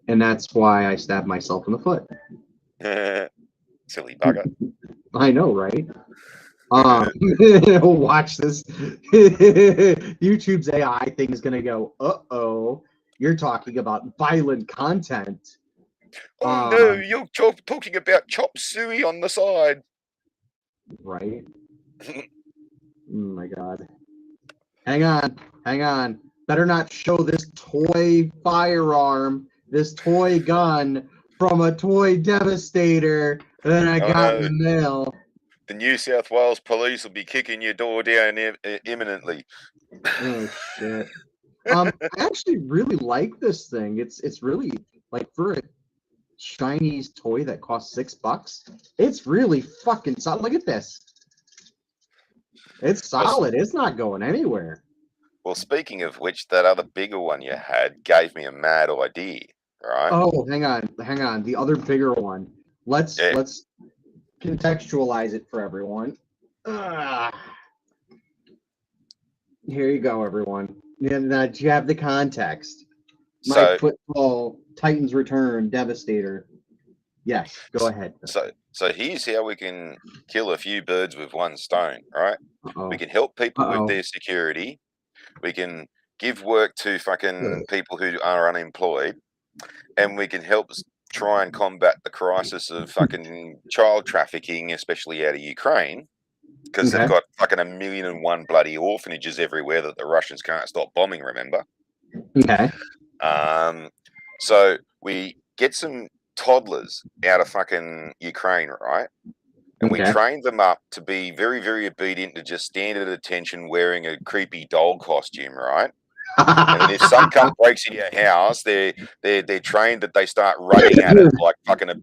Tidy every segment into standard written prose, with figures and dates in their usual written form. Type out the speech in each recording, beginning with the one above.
and that's why I stabbed myself in the foot. Silly bugger. I know, right? Watch this. YouTube's AI thing is gonna go, uh-oh, you're talking about violent content. Oh no, you're talking about chop suey on the side. Right? Oh my god. Hang on. Better not show this toy firearm, this toy gun from a toy Devastator that I got in the mail. The New South Wales police will be kicking your door down imminently. Oh shit. I actually really like this thing. It's really like for a Chinese toy that costs $6. It's really fucking solid. Look at this. It's solid. It's not going anywhere. Well, speaking of which, that other bigger one you had gave me a mad idea, right? Oh, hang on. The other bigger one. Let's contextualize it for everyone. Here you go, everyone. Now, do you have the context? My football, Titans return, Devastator. Yes, go ahead. So here's how we can kill a few birds with one stone, right? We can help people with their security. We can give work to fucking people who are unemployed, and we can help try and combat the crisis of fucking child trafficking, especially out of Ukraine, because they've got fucking 1,000,001 bloody orphanages everywhere that the Russians can't stop bombing, remember? Okay. So we get some toddlers out of fucking Ukraine, right? And we train them up to be very, very obedient to just stand at attention wearing a creepy doll costume, right? And then if some cunt breaks in your house, they're trained that they start running at it like fucking a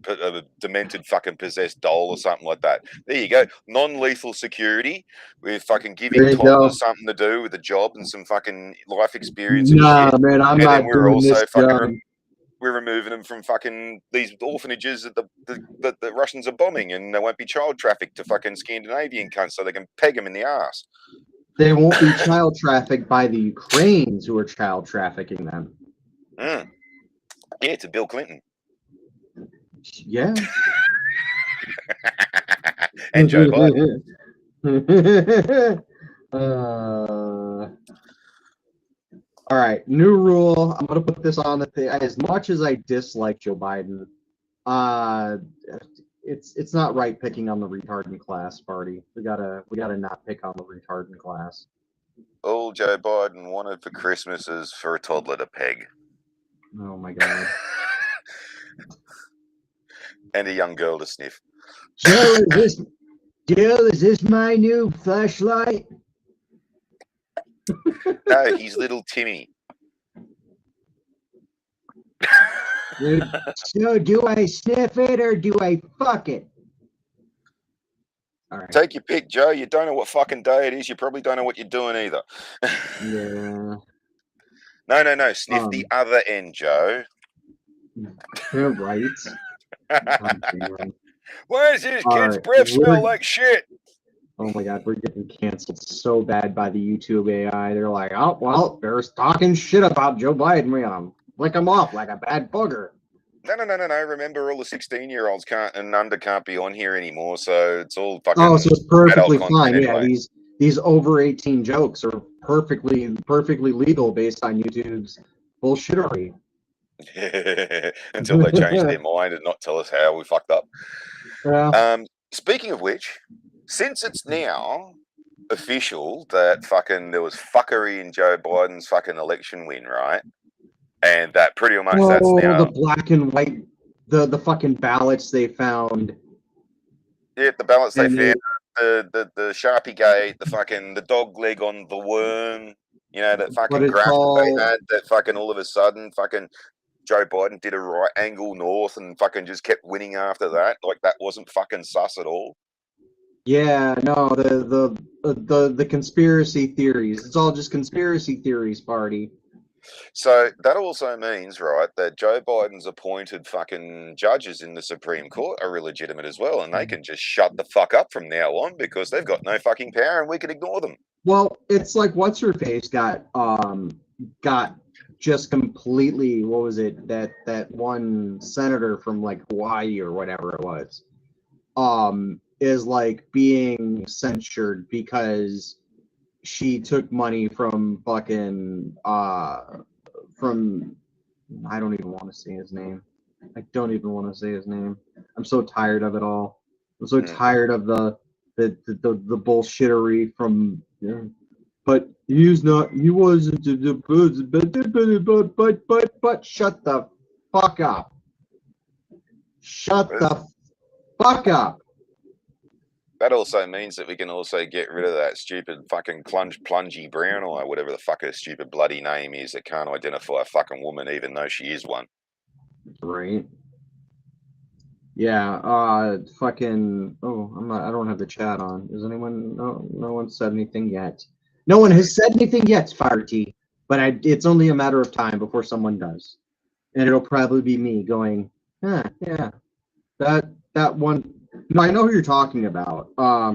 demented fucking possessed doll or something like that. There you go. Non-lethal security with fucking giving toddlers something to do with a job and some fucking life experience and shit. Man, I'm not doing this job. We're removing them from fucking these orphanages that the Russians are bombing, and they won't be child trafficked to fucking Scandinavian cunts so they can peg them in the ass. They won't be child trafficked by the Ukrainians who are child trafficking them. Yeah, to Bill Clinton. Yeah. And Joe Biden. All right, new rule. I'm gonna put this on the thing. As much as I dislike Joe Biden, it's not right picking on the retardant class party. We gotta not pick on the retardant class. All Joe Biden wanted for Christmas is for a toddler to peg. Oh my god. And a young girl to sniff. Joe, is this my new flashlight? No, he's little Timmy. So do I sniff it or do I fuck it? All right. Take your pick, Joe. You don't know what fucking day it is. You probably don't know what you're doing either. Yeah. No. Sniff the other end, Joe. You're right. Why does this kid's breath smell like shit? Oh my god, we're getting canceled so bad by the YouTube AI. They're like, oh, well, they're talking shit about Joe Biden. We gotta lick him off like a bad booger. No. Remember, all the 16-year-olds and under can't be on here anymore, so it's all fucking. Oh, so it's perfectly fine. Anyway. Yeah, these over 18 jokes are perfectly legal based on YouTube's bullshittery. Until they change their mind and not tell us how we fucked up. Yeah. Speaking of which, since it's now official that fucking there was fuckery in Joe Biden's fucking election win, right? And that pretty much that's now the black and white, the fucking ballots they found. Yeah, the ballots they found, the Sharpie gate, the dog leg on the worm, you know, that fucking graph that they had, that fucking all of a sudden fucking Joe Biden did a right angle north and fucking just kept winning after that. Like that wasn't fucking sus at all. Yeah, no, the conspiracy theories. It's all just conspiracy theories, party. So that also means, right, that Joe Biden's appointed fucking judges in the Supreme Court are illegitimate as well, and they can just shut the fuck up from now on because they've got no fucking power and we can ignore them. Well, it's like what's her face got just completely, what was it, that one senator from like Hawaii or whatever it was, is like being censured because she took money from fucking from, I don't even want to say his name. I don't even want to say his name. I'm so tired of it all. I'm so tired of the bullshittery from, but he wasn't but shut the fuck up. Shut the fuck up. That also means that we can also get rid of that stupid fucking plungy brown eye, whatever the fuck her stupid bloody name is, that can't identify a fucking woman even though she is one. Right. Yeah, fucking, I don't have the chat on. Is anyone, no one said anything yet. No one has said anything yet, Farty, but it's only a matter of time before someone does. And it'll probably be me going, yeah, that one. No, I know who you're talking about.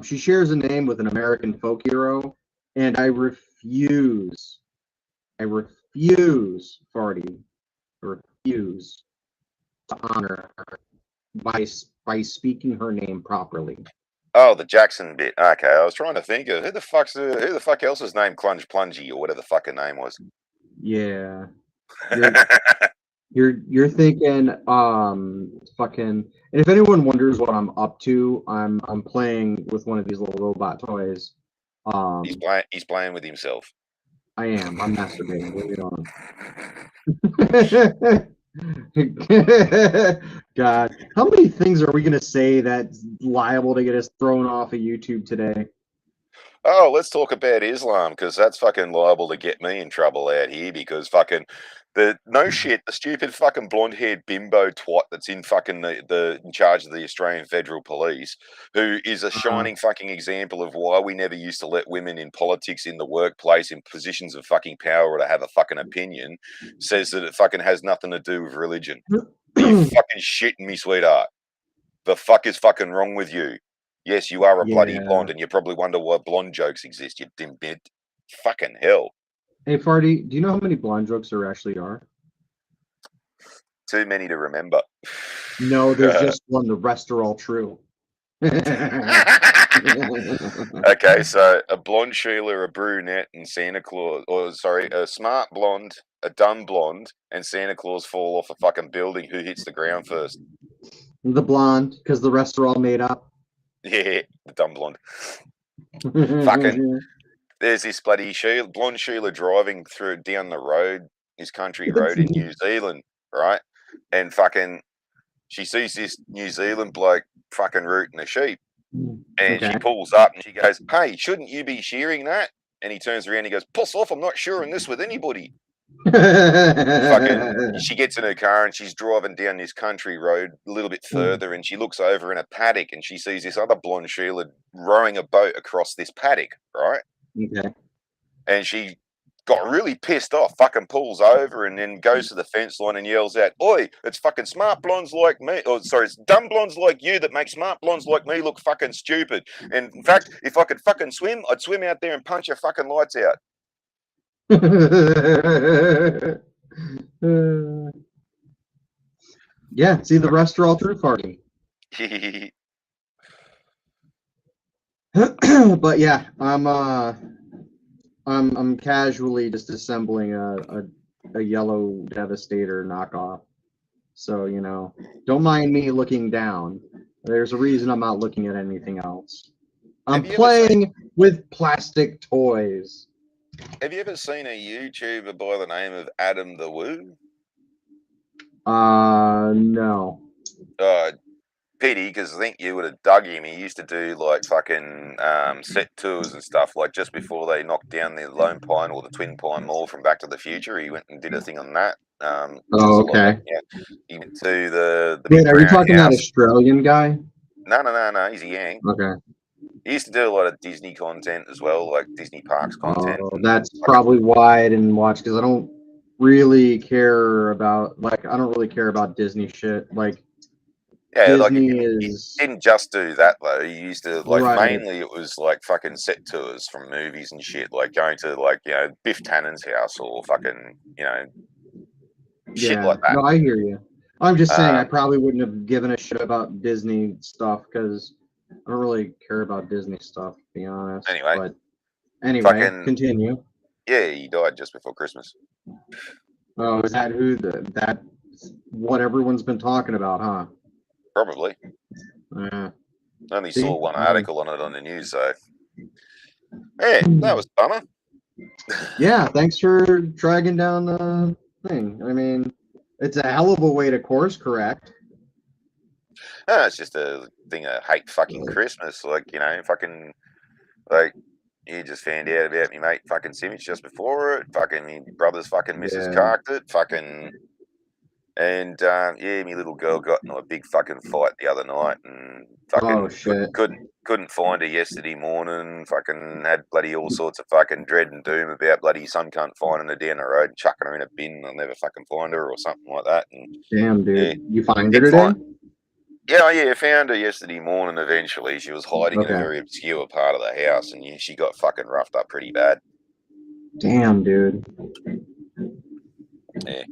She shares a name with an American folk hero, and I refuse, Farty, refuse to honor her by speaking her name properly. Oh, the Jackson bit. Okay, I was trying to think of who the fuck else's name Plungy or whatever the fuck her name was. Yeah. You're thinking fucking, and if anyone wonders what I'm up to, I'm playing with one of these little robot toys. He's playing with himself. I am. I'm masturbating. God, how many things are we gonna say that's liable to get us thrown off of YouTube today? Oh, let's talk about Islam, because that's fucking liable to get me in trouble out here, because fucking the stupid fucking blonde-haired bimbo twat that's in fucking in charge of the Australian Federal Police, who is a shining fucking example of why we never used to let women in politics, in the workplace, in positions of fucking power, or to have a fucking opinion, says that it fucking has nothing to do with religion. Are you fucking shitting me, sweetheart? The fuck is fucking wrong with you? Yes, you are a bloody blonde, and you probably wonder why blonde jokes exist, you dimbit. Fucking hell. Hey, Farty, do you know how many blonde jokes there actually are? Too many to remember. No, there's just one. The rest are all true. Okay, so a blonde Sheila, a brunette, and Santa Claus, a smart blonde, a dumb blonde, and Santa Claus fall off a fucking building. Who hits the ground first? The blonde, because the rest are all made up. Yeah, the dumb blonde. Fucking, there's this bloody blonde Sheila driving down the road, this country road in New Zealand, right? And fucking, she sees this New Zealand bloke fucking rooting a sheep. And she pulls up and she goes, "Hey, shouldn't you be shearing that?" And he turns around and he goes, "Puss off, I'm not sharing this with anybody." Fucking, she gets in her car and she's driving down this country road a little bit further, and she looks over in a paddock and she sees this other blonde Sheila rowing a boat across this paddock, right? Okay. And she got really pissed off, fucking pulls over and then goes to the fence line and yells out, "Oi, it's fucking smart blondes like me, it's dumb blondes like you that make smart blondes like me look fucking stupid. And in fact, if I could fucking swim, I'd swim out there and punch your fucking lights out." Yeah, see, the rest are all true, Farty. But yeah, I'm casually just assembling a yellow Devastator knockoff. So, you know, don't mind me looking down. There's a reason I'm not looking at anything else. I'm playing with plastic toys. Have you ever seen a YouTuber by the name of Adam the Woo? No. Pity, because I think you would have dug him. He used to do like fucking set tours and stuff, like just before they knocked down the Lone Pine or the Twin Pine Mall from Back to the Future. He went and did a thing on that. Okay. He went to the Wait, are you talking about Australian guy? No. He's a Yank. Okay. He used to do a lot of Disney content as well, like Disney Parks content. Oh, that's probably why I didn't watch, because I don't really care about Disney shit. Like, Yeah, like Disney he is didn't just do that though. He used to like right. mainly it was like fucking set tours from movies and shit, like going to like Biff Tannen's house or fucking shit Yeah. like that. No, I hear you. I'm just saying I Um, probably wouldn't have given a shit about Disney stuff because I don't really care about Disney stuff, to be honest. anyway, But anyway, fucking continue. yeah, he died just before Christmas. Oh, is that that what everyone's been talking about, huh? Probably. Yeah. I only See? saw one article on it on the news, so yeah, that was bummer. Yeah, thanks for dragging down the thing. I mean, it's a hell of a way to course correct. It's just a thing I hate fucking Christmas. Like, fucking like he just found out about me mate fucking Simic just before it. Fucking me brother's fucking missus Yeah. carked it. Fucking and yeah, me little girl got into a big fucking fight the other night and Oh fucking shit. couldn't find her yesterday morning. Fucking had bloody all sorts of fucking dread and doom about bloody some cunt finding her down the road and chucking her in a bin and I'll never fucking find her or something like that. And Damn, yeah, dude. You find her did today? find. Yeah, found her yesterday morning eventually. She was hiding in a Okay. very obscure part of the house and yeah, she got fucking roughed up pretty bad. Damn, dude. Yeah.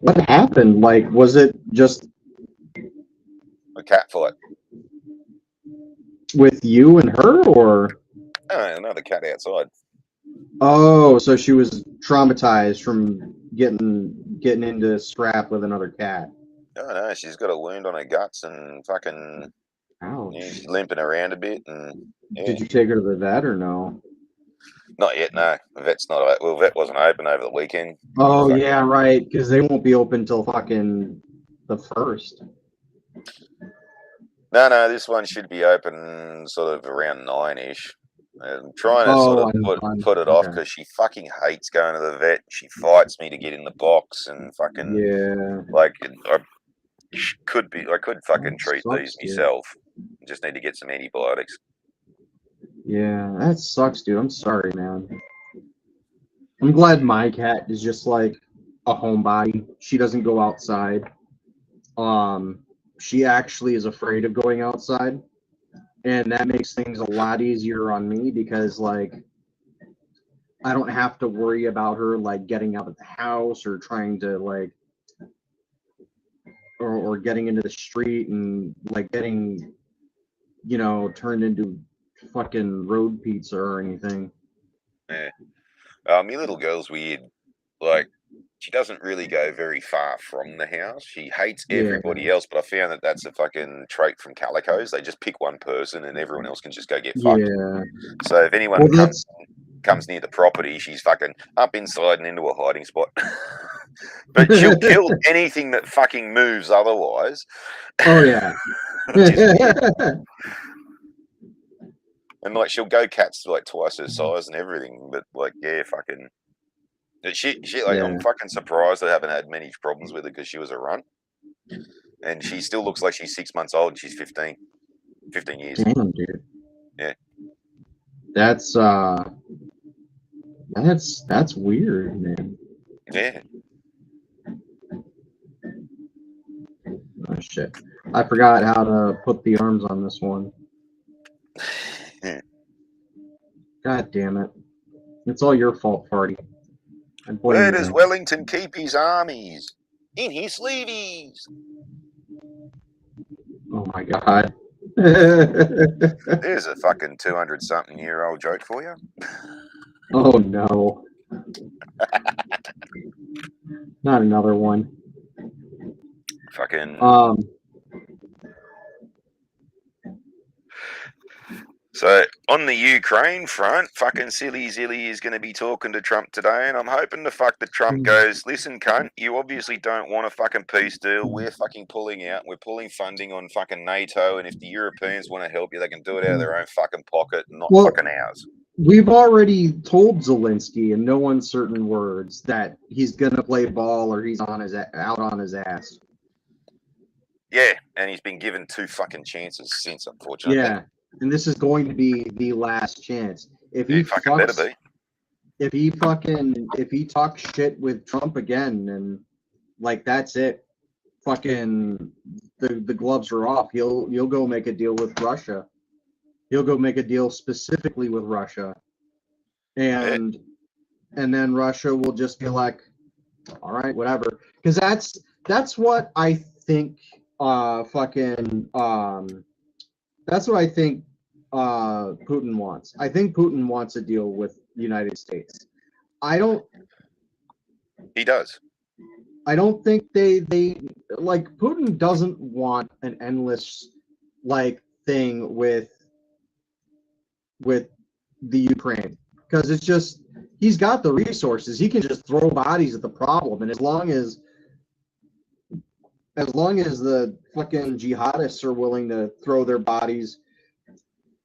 What happened? Like, was it just A cat fight. with you and her, or? Oh, another cat outside. Oh, so she was traumatized from getting into scrap with another cat. Oh no, she's got a wound on her guts and fucking Ouch. yeah, she's limping around a bit and yeah. Did you take her to the vet or no? Not yet, no. The vet's not well, vet wasn't open over the weekend. Oh Fucking, yeah, right. Because they won't be open till fucking the 1st. no, this one should be open sort of around 9ish. I'm trying to sort Oh, of put it off okay. because she fucking hates going to the vet. She fights me to get in the box and fucking Yeah. like I could fucking That treat sucks, these dude. myself. Just need to get some antibiotics. Yeah, that sucks, dude. I'm sorry, man. I'm glad my cat is just like a homebody. She doesn't go outside. She actually is afraid of going outside, and that makes things a lot easier on me because like I don't have to worry about her like getting out of the house or trying to like or getting into the street and like getting turned into fucking road pizza or anything. Yeah. My little girl's weird. Like, she doesn't really go very far from the house. She hates Yeah. everybody else, but I found that that's a fucking trait from calicos. They just pick one person and everyone else can just go get fucked. Yeah. So if anyone Well, comes near the property, she's fucking up inside and into a hiding spot. But she'll kill anything that fucking moves otherwise. Oh yeah. And like she'll go cats like twice her size and everything, but like yeah, fucking she like Yeah. I'm fucking surprised I haven't had many problems with her because she was a runt, and she still looks like she's 6 months old. And she's 15 years. Damn, dude. Yeah, That's weird, man. yeah. Oh shit. I forgot how to put the arms on this one. God damn it. It's all your fault, Farty. Where does Wellington keep his armies? In his sleeveys. Oh my god. There's a fucking 200-something-year-old joke for you. Oh no. Not another one. Fucking. So on the Ukraine front, fucking Silly Zilly is going to be talking to Trump today, and I'm hoping the fuck that Trump goes, listen, cunt, you obviously don't want a fucking peace deal. We're fucking pulling out. We're pulling funding on fucking NATO, and if the Europeans want to help you, they can do it out of their own fucking pocket, not fucking ours. We've already told Zelensky in no uncertain words that he's going to play ball or he's out on his ass. Yeah, and he's been given 2 fucking chances since, unfortunately. Yeah. And this is going to be the last chance. If he talks shit with Trump again, and like that's it. Fucking the gloves are off, he'll go make a deal with Russia. He'll go make a deal specifically with Russia, and then Russia will just be like, all right, whatever, because that's what I think. That's what I think Putin wants. I think Putin wants a deal with the United States. He does. I don't think they like Putin doesn't want an endless like thing with the Ukraine, because it's just he's got the resources. He can just throw bodies at the problem, and as long as the fucking jihadists are willing to throw their bodies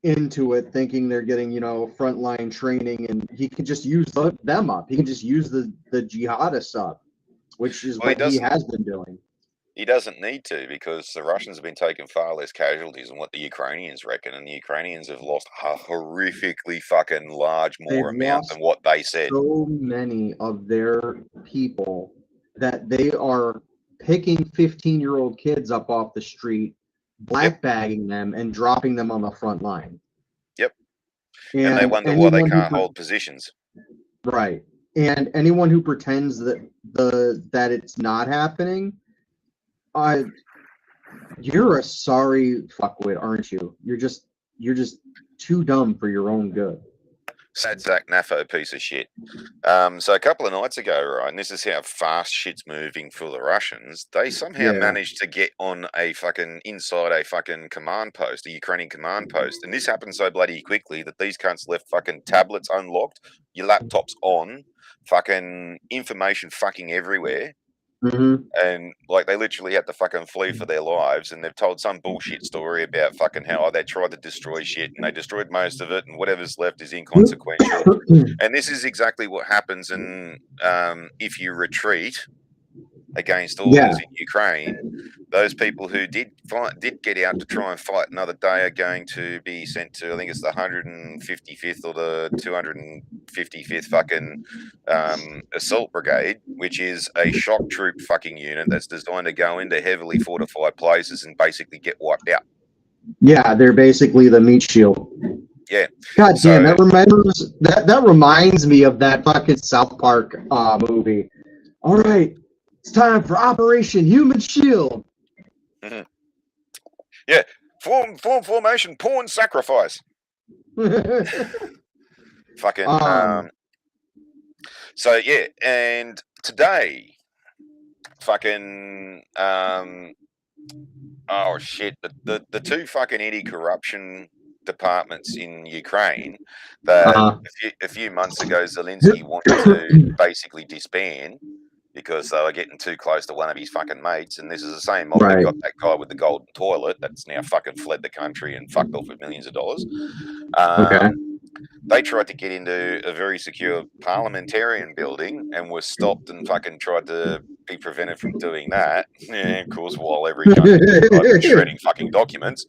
into it, thinking they're getting, frontline training, and he can just use them up. He can just use the jihadists up, which is what he has been doing. He doesn't need to, because the Russians have been taking far less casualties than what the Ukrainians reckon, and the Ukrainians have lost a horrifically fucking large amount than what they said. So many of their people that they are picking 15-year-old kids up off the street, blackbagging them, and dropping them on the front line. Yep. And they wonder why they can't hold positions. Right. And anyone who pretends that it's not happening, you're a sorry fuckwit, aren't you? You're just too dumb for your own good. Sad Zach Naffo piece of shit. So a couple of nights ago, right, and this is how fast shit's moving for the Russians, they somehow managed to get on inside a fucking command post, a Ukrainian command post. And this happened so bloody quickly that these cunts left fucking tablets unlocked, your laptops on, fucking information fucking everywhere. Mm-hmm. And they literally had to fucking flee for their lives, and they've told some bullshit story about fucking how they tried to destroy shit and they destroyed most of it, and whatever's left is inconsequential. And this is exactly what happens if you retreat against orders in Ukraine. Those people who did get out to try and fight another day are going to be sent to, I think it's the 155th or the 255th fucking assault brigade, which is a shock troop fucking unit that's designed to go into heavily fortified places and basically get wiped out. Yeah, they're basically the meat shield. Yeah. God damn, that reminds me of that fucking South Park movie. All right, it's time for Operation Human Shield. Mm-hmm. Yeah, formation, porn sacrifice. Fucking. So yeah, and today, fucking. Oh shit! The two fucking anti-corruption departments in Ukraine that a few months ago Zelensky wanted to basically disband because they were getting too close to one of his fucking mates, and this is the same mob that got that guy with the golden toilet that's now fucking fled the country and fucked off with millions of dollars. They tried to get into a very secure parliamentarian building and were stopped and fucking tried to be prevented from doing that. And of course, while every country was shredding fucking documents.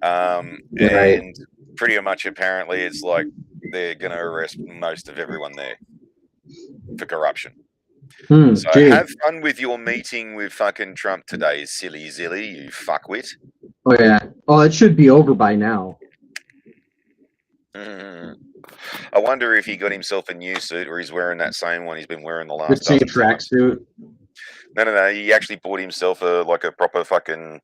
And pretty much apparently it's like they're going to arrest most of everyone there for corruption. So have fun with your meeting with fucking Trump today, silly zilly, you fuckwit. Oh yeah. Oh, it should be over by now. I wonder if he got himself a new suit or he's wearing that same one he's been wearing the last. The same tracksuit. No. He actually bought himself a proper fucking,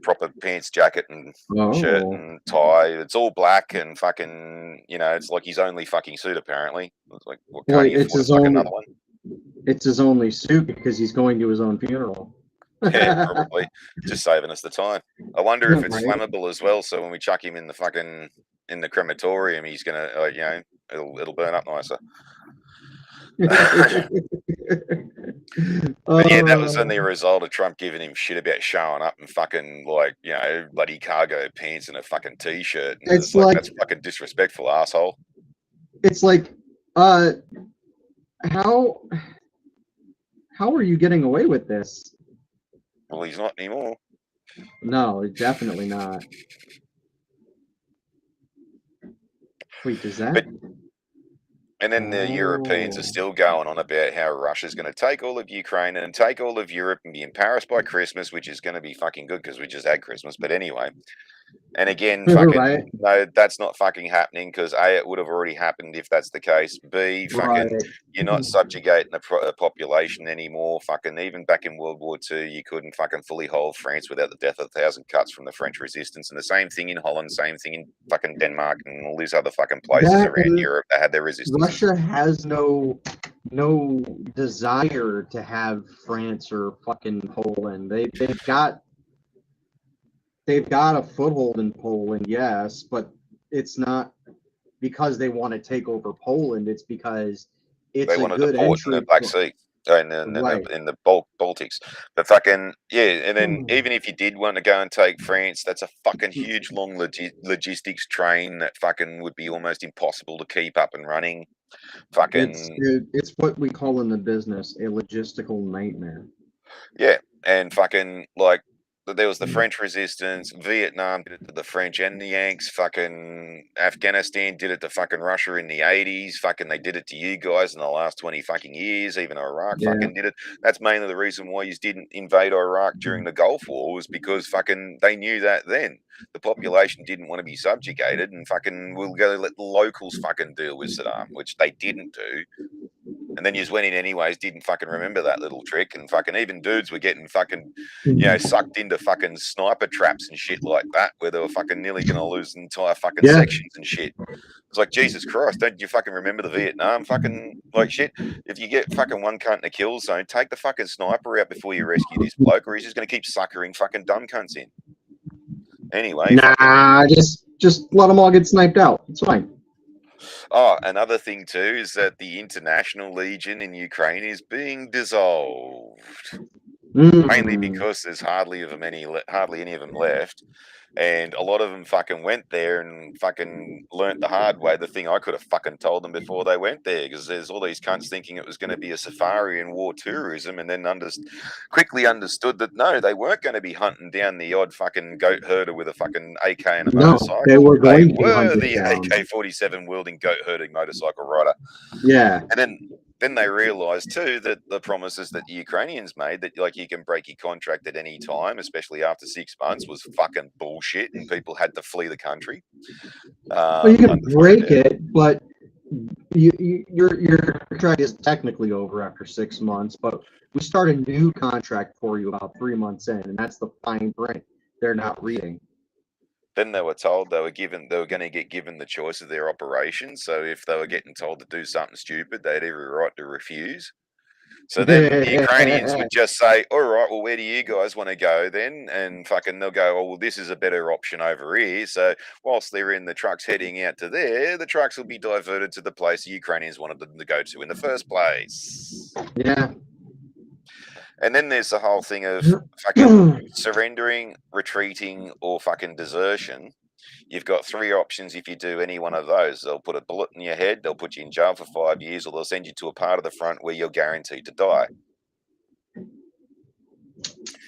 proper pants, jacket, and shirt and tie. It's all black and fucking, it's like his only fucking suit apparently. It's like, it's his own. Another one? It's his only suit because he's going to his own funeral. Yeah, probably. Just saving us the time. I wonder if it's flammable as well, so when we chuck him in the crematorium, he's gonna, it'll burn up nicer. But yeah, that was only a result of Trump giving him shit about showing up in fucking bloody cargo pants and a fucking t-shirt. And it's like that's fucking disrespectful, asshole. It's like, how are you getting away with this? Well, he's not anymore. No, definitely not. Wait, does that? And then the Europeans are still going on about how Russia's going to take all of Ukraine and take all of Europe and be in Paris by Christmas, which is going to be fucking good because we just had Christmas. But anyway, and again, fucking Right. no, that's not fucking happening because A, it would have already happened if that's the case. B, fucking Right. you're not subjugating the population anymore. Fucking even back in World War II, you couldn't fucking fully hold France without the death of 1,000 cuts from the French resistance. And the same thing in Holland, same thing in fucking Denmark and all these other fucking places That around and Europe that had their resistance. Russia has no desire to have France or fucking Poland. They've got a foothold in Poland, yes, but it's not because they want to take over Poland. It's because it's They a wanted the good port in entry the Black point. Sea. Right. In the Baltics, but fucking yeah, and then even if you did want to go and take France, that's a fucking huge long logistics train that fucking would be almost impossible to keep up and running. Fucking It's what we call in the business a logistical nightmare. yeah, and fucking like there was the French resistance, Vietnam did it to the French and the Yanks, fucking Afghanistan did it to fucking Russia in the 80s, fucking they did it to you guys in the last 20 fucking years, even Iraq Yeah. fucking did it. That's mainly the reason why you didn't invade Iraq during the Gulf War was because fucking they knew that then. The population didn't want to be subjugated and fucking we'll go let the locals fucking deal with Saddam, which they didn't do. And then you just went in anyways, didn't fucking remember that little trick, and fucking even dudes were getting fucking, sucked into fucking sniper traps and shit like that, where they were fucking nearly going to lose entire fucking sections and shit. It's like, Jesus Christ, don't you fucking remember the Vietnam fucking, like, shit? If you get fucking one cunt in a kill zone, take the fucking sniper out before you rescue this bloke, or he's just going to keep suckering fucking dumb cunts in. Anyway. Nah, just let them all get sniped out. It's fine. Oh, another thing too is that the International Legion in Ukraine is being dissolved, mainly because there's hardly any of them left, and a lot of them fucking went there and fucking learnt the hard way. The thing I could have fucking told them before they went there, because there's all these cunts thinking it was going to be a safari and war tourism, and then quickly understood that no, they weren't going to be hunting down the odd fucking goat herder with a fucking AK and a motorcycle. They were going to be were hunted the down. AK-47 wielding goat herding motorcycle rider. Yeah. And then they realised too that the promises that the Ukrainians made that like you can break your contract at any time, especially after 6 months, was fucking bullshit, and people had to flee the country. Well, you can break it, but your contract is technically over after 6 months. But we start a new contract for you about 3 months in, and that's the fine print they're not reading. Then they were told they were going to get given the choice of their operations. So if they were getting told to do something stupid, they had every right to refuse. So then the Ukrainians would just say, all right, well, where do you guys want to go then? And fucking they'll go, oh, well, this is a better option over here. So whilst they're in the trucks heading out to there, the trucks will be diverted to the place the Ukrainians wanted them to go to in the first place. Yeah. And then there's the whole thing of fucking surrendering, retreating, or fucking desertion. You've got 3 options if you do any one of those. They'll put a bullet in your head, they'll put you in jail for 5 years, or they'll send you to a part of the front where you're guaranteed to die.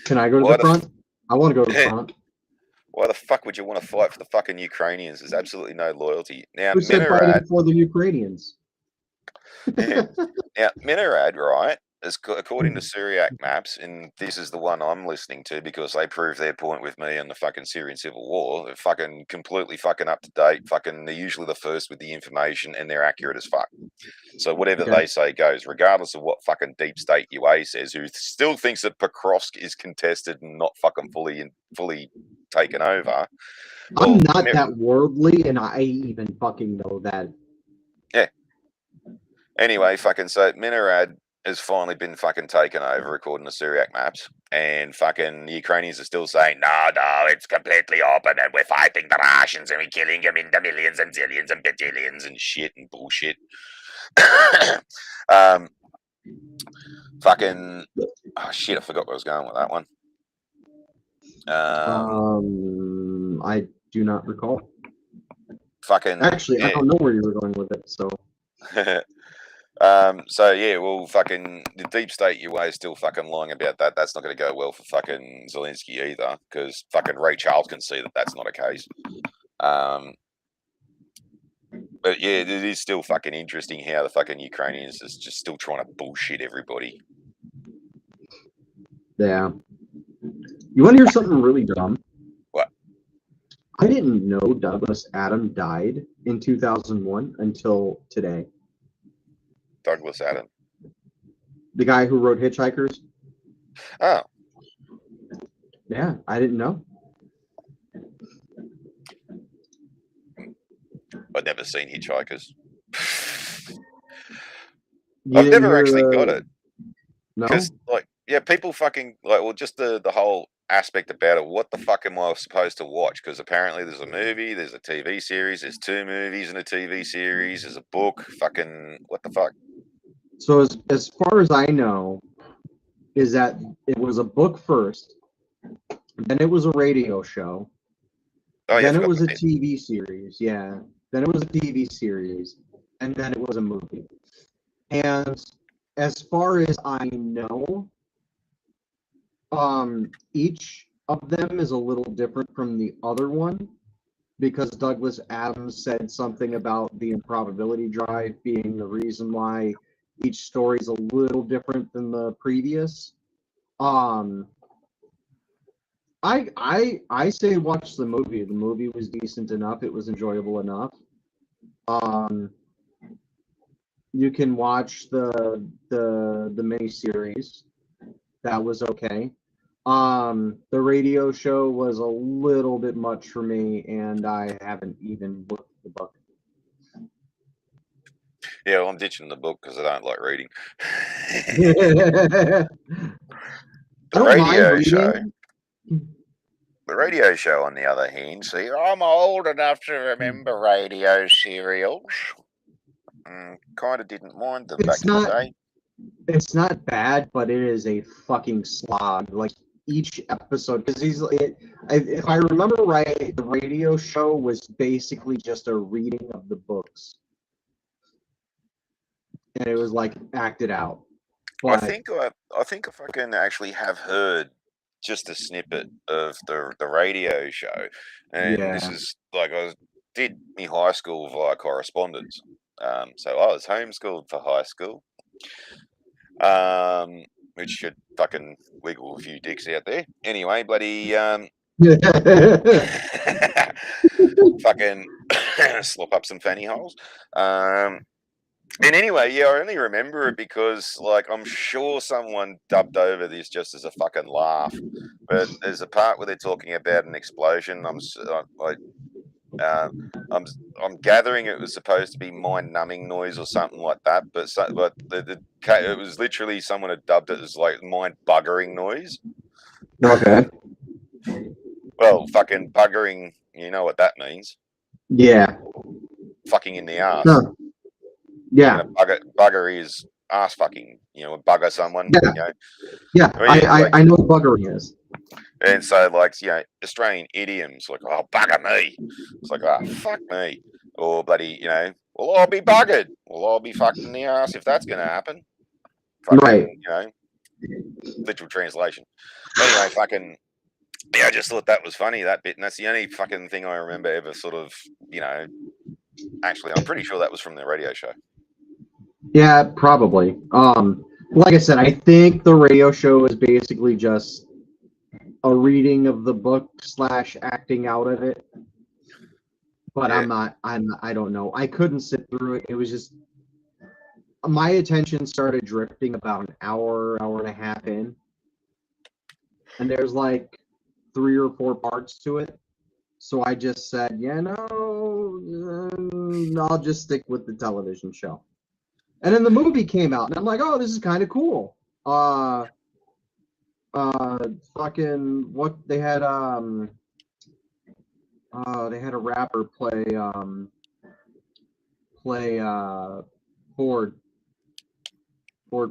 Can I go to the front? I want to go to the front. Why the fuck would you want to fight for the fucking Ukrainians? There's absolutely no loyalty. Now, Who said fighting for the Ukrainians? Now, Minarad, right, according to Syriac maps, and this is the one I'm listening to because they prove their point with me on the fucking Syrian civil war. They're fucking completely fucking up to date. Fucking, they're usually the first with the information, and they're accurate as fuck. So whatever they say goes, regardless of what fucking deep state UA says, who still thinks that Pokrovsk is contested and not fucking fully taken over. I'm not that worldly, and I even fucking know that. Yeah. Anyway, fucking so Minarad has finally been fucking taken over according to Syriac maps, and fucking the Ukrainians are still saying no, it's completely open, and we're fighting the Russians, and we're killing them in the millions and zillions and batillions and shit and bullshit. Fucking shit, I forgot where I was going with that one. I do not recall. Fucking actually, I don't know where you were going with it, so. So yeah, well, fucking the deep state UA is still fucking lying about that. That's not going to go well for fucking Zelensky either, because fucking Ray Charles can see that that's not a case. But yeah, it is still fucking interesting how the fucking Ukrainians is just still trying to bullshit everybody. Yeah. You want to hear something really dumb? What? I didn't know Douglas Adams died in 2001 until today. Douglas Adams. The guy who wrote Hitchhikers? Oh. Yeah, I didn't know. I've never seen Hitchhikers. You I've didn't never hear, actually got it. No? Because, like, yeah, people fucking, like, well, just the whole aspect about it. What the fuck am I supposed to watch? Because apparently there's a movie, there's a TV series, there's 2 movies and a TV series, there's a book. Fucking, what the fuck? So as far as I know, is that it was a book first, then it was a radio show, Oh, yeah, I then it forgot was a about that. TV series, yeah. Then it was a TV series, and then it was a movie. And as far as I know, each of them is a little different from the other one because Douglas Adams said something about the improbability drive being the reason why each story is a little different than the previous. I say watch the movie. The movie was decent enough. It was enjoyable enough. You can watch the miniseries. That was okay. The radio show was a little bit much for me, and I haven't even looked at the book. Yeah, well, I'm ditching the book because I don't like reading. I The don't mind radio show. reading. The radio show, on the other hand, see, I'm old enough to remember radio serials. Kind of didn't mind them back in the day. It's not bad, but it is a fucking slog. Like each episode, because if I remember right, the radio show was basically just a reading of the books, and it was like acted out. But I think I fucking actually have heard just a snippet of the radio show, and this yeah, is like I did my high school via correspondence. So I was homeschooled for high school. Which should fucking wiggle a few dicks out there. Anyway, bloody fucking slop up some fanny holes. And anyway, yeah, I only remember it because, like, I'm sure someone dubbed over this just as a fucking laugh. But there's a part where they're talking about an explosion. I'm gathering it was supposed to be mind-numbing noise or something like that, but it was literally someone had dubbed it as like mind-buggering noise. Okay. Well, fucking buggering, you know what that means? Yeah. Fucking in the ass. Huh. Yeah. You know, bugger is ass fucking. You know, bugger someone. Yeah. You know? Yeah. I know what buggering is. And so, like, you know, Australian idioms, like, oh, bugger me. It's like, oh, fuck me. Or bloody, you know, well, I'll be buggered. Well, I'll be fucked in the ass if that's going to happen. Fucking, right. You know, literal translation. Anyway, fucking, yeah, I just thought that was funny, that bit. And that's the only fucking thing I remember ever sort of, you know, actually, I'm pretty sure that was from the radio show. Yeah, probably. Like I said, I think the radio show is basically just a reading of the book / acting out of it. But yeah. I don't know. I couldn't sit through it. It was just, my attention started drifting about an hour and a half in. And there's like 3 or 4 parts to it. So I just said, yeah, no, I'll just stick with the television show. And then the movie came out, and I'm like, oh, this is kind of cool. Fucking what they had a rapper play Ford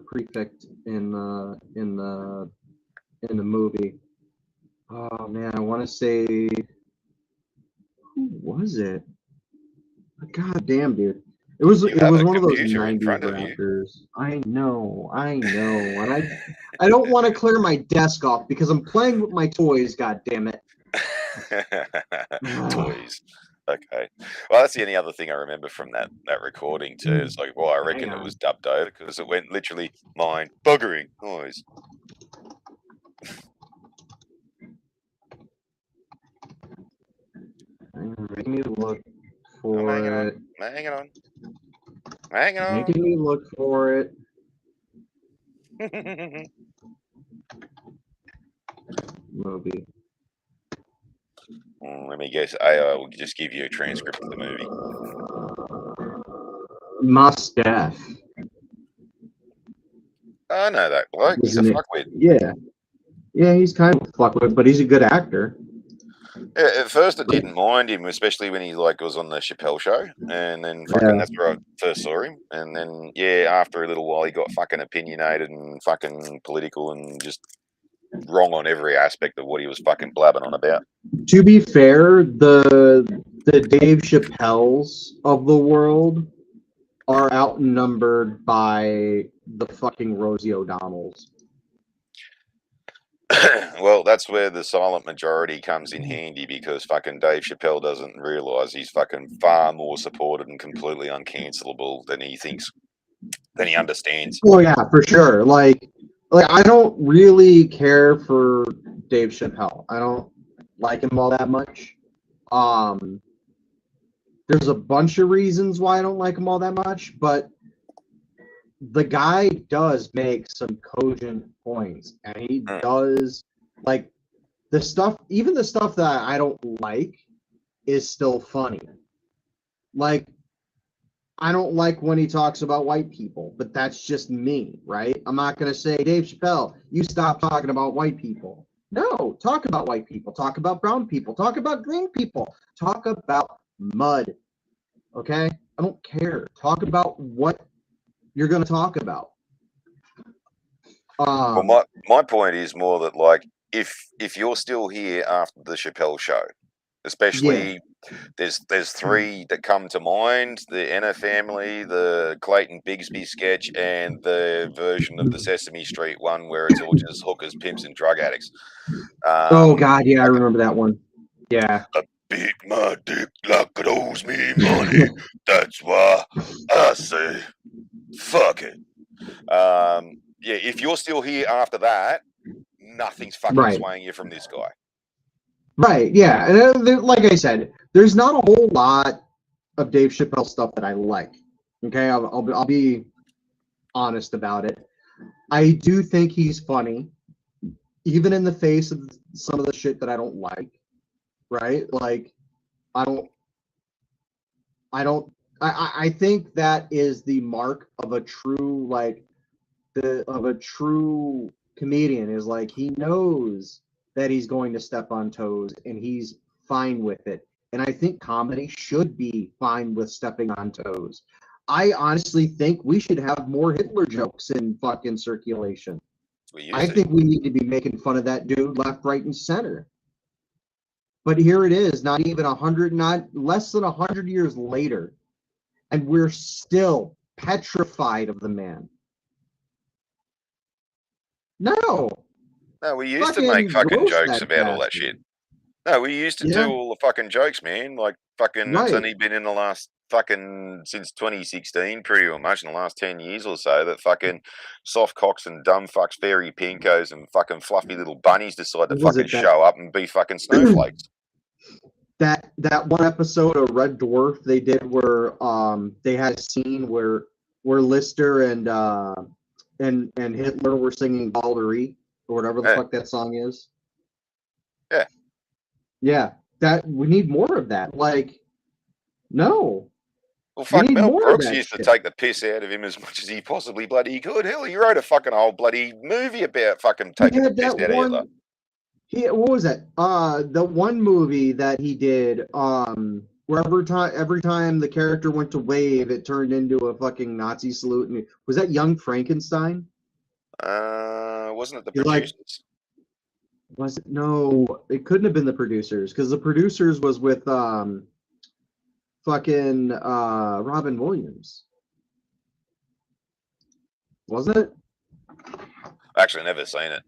Prefect in the movie. Oh man, I want to say, who was it? God damn, dude. It was one of those 90s rappers. I know, and I don't want to clear my desk off because I'm playing with my toys. God damn it! Toys. Okay. Well, that's the only other thing I remember from that recording too. It's like, well, I reckon Hang it on. was dubbed over because it went literally mind buggering noise. Making me look I'm for hanging on. it. I'm hanging on. I'm hanging on. Making me look for it. Movie. Let me guess. I will just give you a transcript of the movie. Mos Def. I know that bloke. He's a Isn't it? fuckwit. Yeah. Yeah, he's kind of a fuckwit, but he's a good actor. Yeah, at first, I didn't mind him, especially when he like was on the Chappelle show, and then fucking Yeah. that's where I first saw him. And then yeah, after a little while, he got fucking opinionated and fucking political and just wrong on every aspect of what he was fucking blabbing on about. To be fair, the Dave Chappelles of the world are outnumbered by the fucking Rosie O'Donnells. Well, that's where the silent majority comes in handy because fucking Dave Chappelle doesn't realise he's fucking far more supported and completely uncancelable than he thinks, than he understands. Oh yeah, for sure. Like I don't really care for Dave Chappelle. I don't like him all that much. There's a bunch of reasons why I don't like him all that much, but the guy does make some cogent points, and he does like the stuff. Even the stuff that I don't like is still funny. Like I don't like when he talks about white people, but that's just me, right? I'm not going to say, Dave Chappelle, you stop talking about white people. No, talk about white people, talk about brown people, talk about green people, talk about mud. Okay? I don't care. Talk about what you're going to talk about. Well, my point is more that like if you're still here after the Chappelle show, especially there's three that come to mind: the Enna family, the Clayton Bigsby sketch, and the version of the Sesame Street one where it's all just hookers, pimps, and drug addicts. Oh God, yeah, I remember that one. Yeah. I beat my dick like it owes me money. That's why I say fuck it. Yeah, if you're still here after that, nothing's fucking swaying you from this guy. Right, yeah. And like I said, there's not a whole lot of Dave Chappelle stuff that I like. Okay, I'll be honest about it. I do think he's funny, even in the face of some of the shit that I don't like. Right? Like, I think that is the mark of a true true comedian is like he knows that he's going to step on toes and he's fine with it. And I think comedy should be fine with stepping on toes. I honestly think we should have more Hitler jokes in fucking circulation. I think we need to be making fun of that dude left, right, and center. But here it is, not less than 100 years later, and we're still petrified of the man. No, we used to make fucking jokes about all that shit. No, we used to do all the fucking jokes, man. Like fucking, it's only been in the last fucking since 2016, pretty much in the last 10 years or so, that fucking soft cocks and dumb fucks, fairy pinkos and fucking fluffy little bunnies decide to fucking show up and be fucking snowflakes. That one episode of Red Dwarf they did where they had a scene where Lister and Hitler were singing Balderie or whatever the fuck that song is. Yeah. Yeah. That we need more of that. Like, no. Well, fuck, Mel Brooks used to take the piss out of him as much as he possibly bloody could. Hell, he wrote a fucking whole bloody movie about fucking taking the piss out of Hitler. What was that? The one movie that he did, where every time the character went to wave, it turned into a fucking Nazi salute. And was that Young Frankenstein? Wasn't it the producers? Was it? No, it couldn't have been the producers because the producers was with fucking Robin Williams. Wasn't it? Actually, never seen it.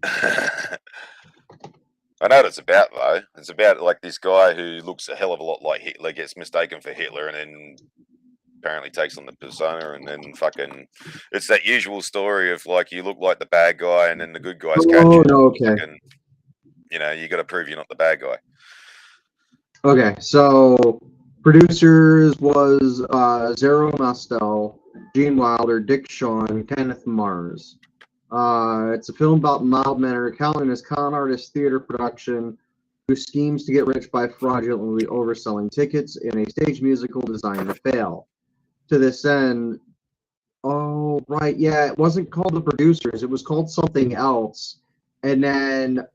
I know what it's about though. It's about like this guy who looks a hell of a lot like Hitler, gets mistaken for Hitler, and then apparently takes on the persona, and then fucking, it's that usual story of like you look like the bad guy, and then the good guys catch Oh you. no, okay. Fucking, you know, you got to prove you're not the bad guy. Okay, so producers was Zero Mostel, Gene Wilder, Dick Shawn, Kenneth Mars. It's a film about mild-mannered Calvinist con artist theater production who schemes to get rich by fraudulently overselling tickets in a stage musical designed to fail. To this end, oh right, yeah, it wasn't called The Producers; it was called something else, and then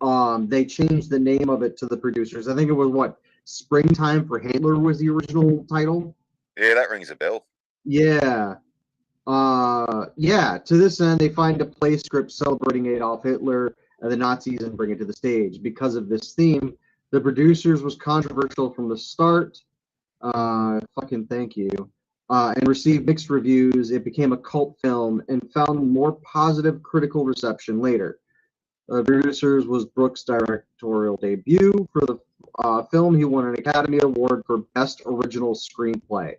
they changed the name of it to The Producers. I think it was what, Springtime for Hitler was the original title. Yeah, that rings a bell. Yeah. Yeah, to this end, they find a play script celebrating Adolf Hitler and the Nazis and bring it to the stage. Because of this theme, The Producers was controversial from the start. Fucking thank you. And received mixed reviews. It became a cult film and found more positive critical reception later. The Producers was Brooks' directorial debut. For the film, he won an Academy Award for Best Original Screenplay.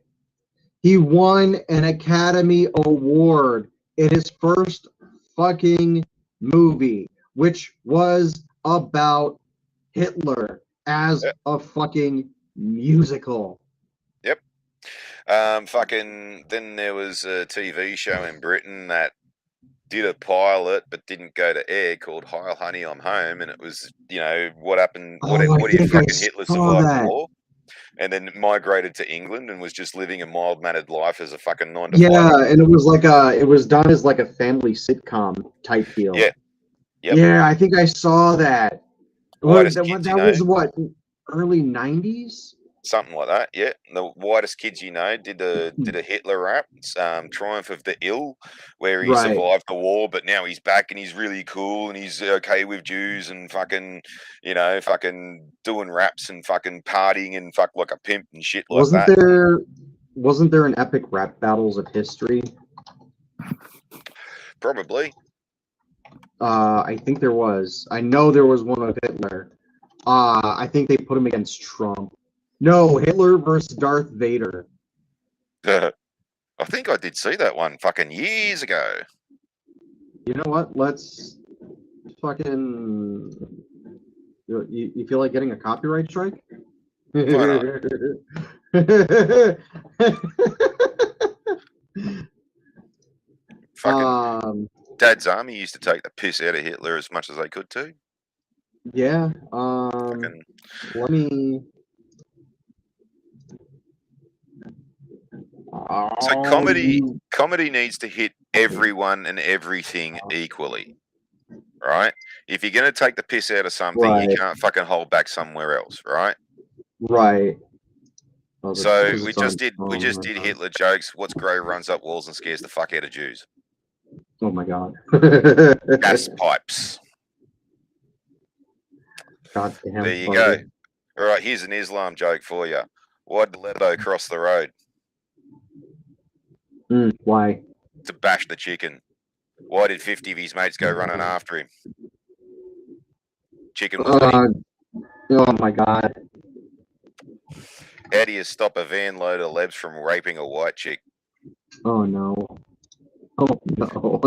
He won an Academy Award in his first fucking movie, which was about Hitler as a fucking musical. Yep. Fucking, then there was a TV show in Britain that did a pilot but didn't go to air called Heil Honey, I'm Home, and it was, you know, what happened, what if fucking Hitler survived the war? And then migrated to England and was just living a mild-mannered life as a fucking 9 to 5. Yeah, and it was like it was done as like a family sitcom type deal. Yeah. Yep. Yeah, I think I saw that. That was what, early 90s? Something like that, yeah. The Whitest Kids You Know did a Hitler rap, Triumph of the Ill, where he survived the war, but now he's back and he's really cool and he's okay with Jews and fucking, you know, fucking doing raps and fucking partying and fuck like a pimp and shit like that. Wasn't there an epic rap battles of history? Probably. I think there was. I know there was one of Hitler. I think they put him against Trump. No, Hitler versus Darth Vader. I think I did see that one fucking years ago. You know what? Let's fucking... You feel like getting a copyright strike? Why not? Fucking Dad's Army used to take the piss out of Hitler as much as they could too. Yeah. Let me... So comedy needs to hit everyone and everything equally, right? If you're going to take the piss out of something, you can't fucking hold back somewhere else, right? Right. So we just did Hitler jokes. What's Grey runs up walls and scares the fuck out of Jews? Oh my god. Gas pipes. God damn. There you go. All right, here's an Islam joke for you. Why'd Leto cross the road? Why? To bash the chicken. Why did 50 of his mates go running after him? Chicken was oh my god. How do you stop a van load of lebs from raping a white chick? Oh no. Oh no.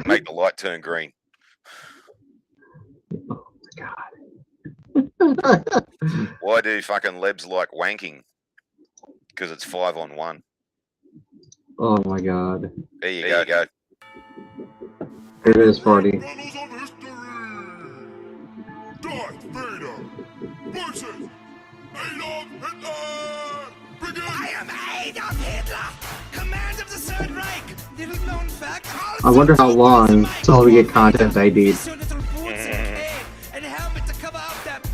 Make the light turn green. Oh my god. Why do fucking lebs like wanking? Because it's 5-on-1. Oh my god. There you go. It is party. Darth Vader versus Adolf Hitler! Begin! I am Adolf Hitler, command of the Third Reich. Little known fact. I wonder how long till we get content ID'd.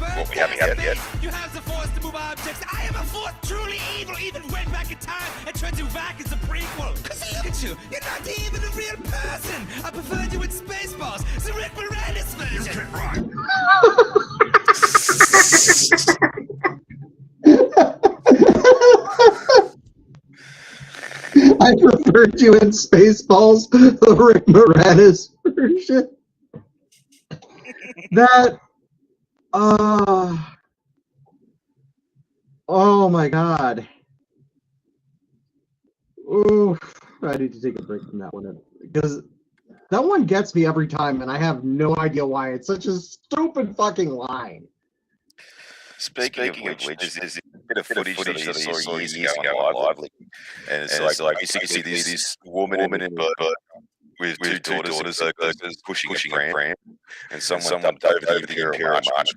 Well, we haven't had it yet. You have the force to move objects. I am a force truly evil. Even went back in time and tried you back as a prequel. Cause look at you, you're not even a real person. I preferred you in Spaceballs, the Rick Moranis version. I preferred you in Spaceballs, the Rick Moranis version. Oh my god. Ooh, I need to take a break from that one because that one gets me every time, and I have no idea why. It's such a stupid fucking line. Speaking of which, there's a bit of footage that I saw years ago on Lively, and it's like basically this woman in a boat with two daughters pushing a pram, and someone dumped over the Imperial March.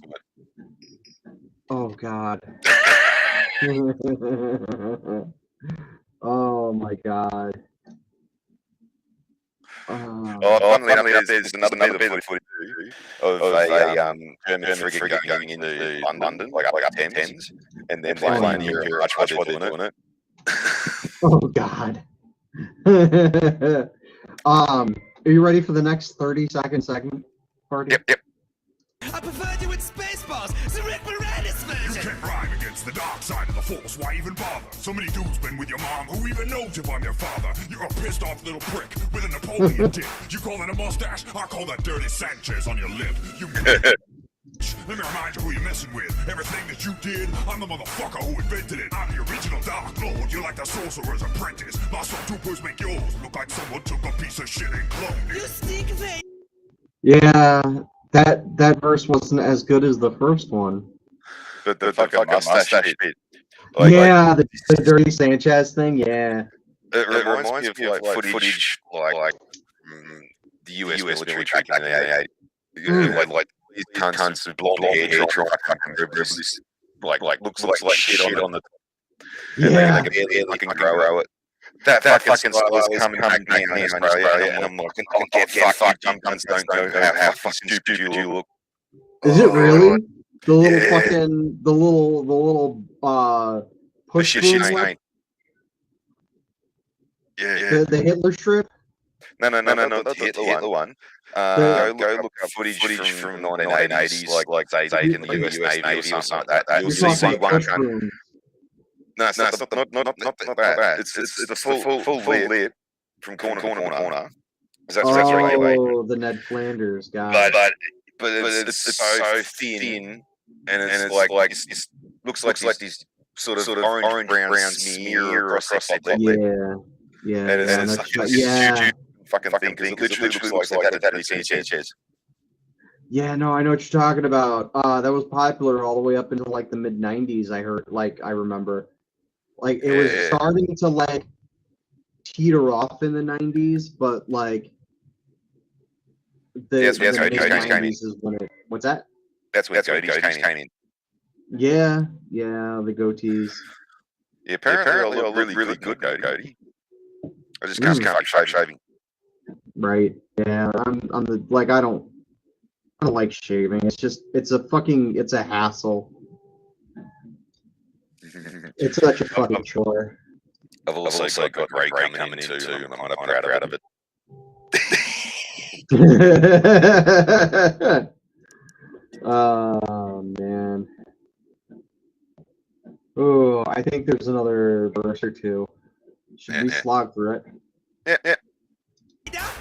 Oh god. Oh my god. Funnily enough, there's another bit of footage of a German frigate going into London, like up Thames, and then flying the Imperial March while they're doing it. Oh god. Are you ready for the next 30-second segment, Party? Yep. I preferred you in Spaceballs, the Rick Moranis You version. can't rhyme against the dark side of the force, why even bother? So many dudes been with your mom, who even knows if I'm your father? You're a pissed off little prick with a Napoleon dick. You call that a mustache? I call that dirty Sanchez on your lip. You Let me remind you who you're messing with. Everything that you did, I'm the motherfucker who invented it. I'm the original Dark Lord, you're like the Sorcerer's Apprentice. My stormtroopers make yours look like someone took a piece of shit and cloned You it. stink of it. Yeah, that verse wasn't as good as the first one. But the fucking mustache bit. Yeah, the Dirty Sanchez thing, yeah. It reminds me of like footage like the US military back in the 80s. Like these cunts with blonde hair trying to fucking grab this, like looks like shit on the top. And Yeah. they can barely fucking grow it. That fucking style is coming back now in Australia, and I'm like, oh, get fucked, you cunts don't know how fucking stupid you look. Is it really? The little Yeah. fucking the little push Shit, broom whip? ain't. Yeah. The Hitler strip? No, not the Hitler one. Go look up footage from 1980s, like say in the US Navy or something like that. You'll You're see talking about one push gun. broom. No, it's not that. It's the full lip from corner to corner. That's right. Oh, the Ned Flanders guy. But it's so thin, and it's like it looks like this sort of orange brown smear across the top. Yeah, And it's that's such a yeah. stupid fucking thing. It literally looks like that Sanchez. Yeah, no, I know what you're talking about. That was popular all the way up into like the mid '90s. I remember, like it was Yeah. starting to like teeter off in the '90s, but like the That's mid where Goatees came in. '90s is when it. What's that? That's where Goatees came in. Yeah, the goatees. Yeah, apparently I look really good, Goatee. I just can't fuck shaving. Right. Yeah, I'm the like I don't like shaving. It's a hassle. It's such a fucking chore. I've also got Ray coming in too. I'm kind of proud of it. Oh man. Oh, I think there's another verse or two. Should we slog through it? Yeah.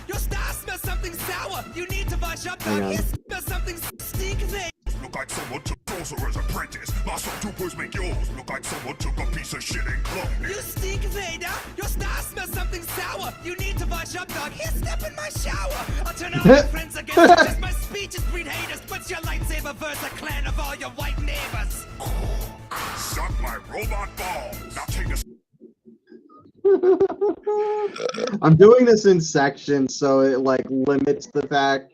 Your star smells something sour. You need to wash up. Hang on. You smell something stink of it. Look like someone took Sorcerer's Apprentice. My stormtroopers make yours look like someone took a piece of shit and cloned You it. stink, Vader. Your star smells something sour. You need to wash up, dog. Here, step in my shower. I'll turn all my friends against you. Just my speeches breed haters. What's your lightsaber verse? A clan of all your white neighbors. Suck my robot ball. Now take this. I'm doing this in sections so it like limits the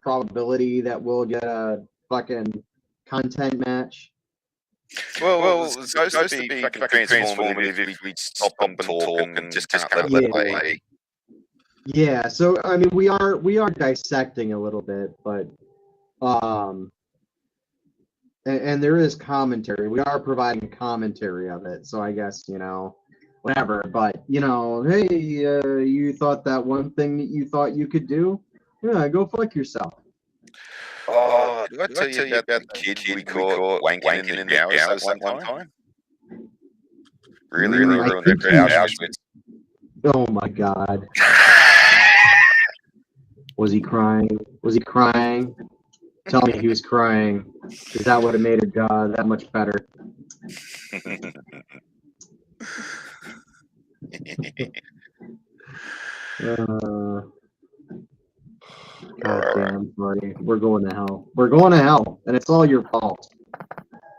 probability that we'll get a fucking content match. Well, it's supposed to be fucking transformative if we stop and talk and just can't let it play. Yeah, so I mean we are dissecting a little bit, but and there is commentary. We are providing commentary of it, so I guess, whatever. But, hey, you thought that one thing that you thought you could do? Yeah, go fuck yourself. Oh, did I tell you about the kid we caught wanking in the showers one time? Really ruined their Auschwitz. Oh my god. Was he crying? tell me he was crying, because that would have made it that much better. God damn, buddy. We're going to hell. We're going to hell, and it's all your fault.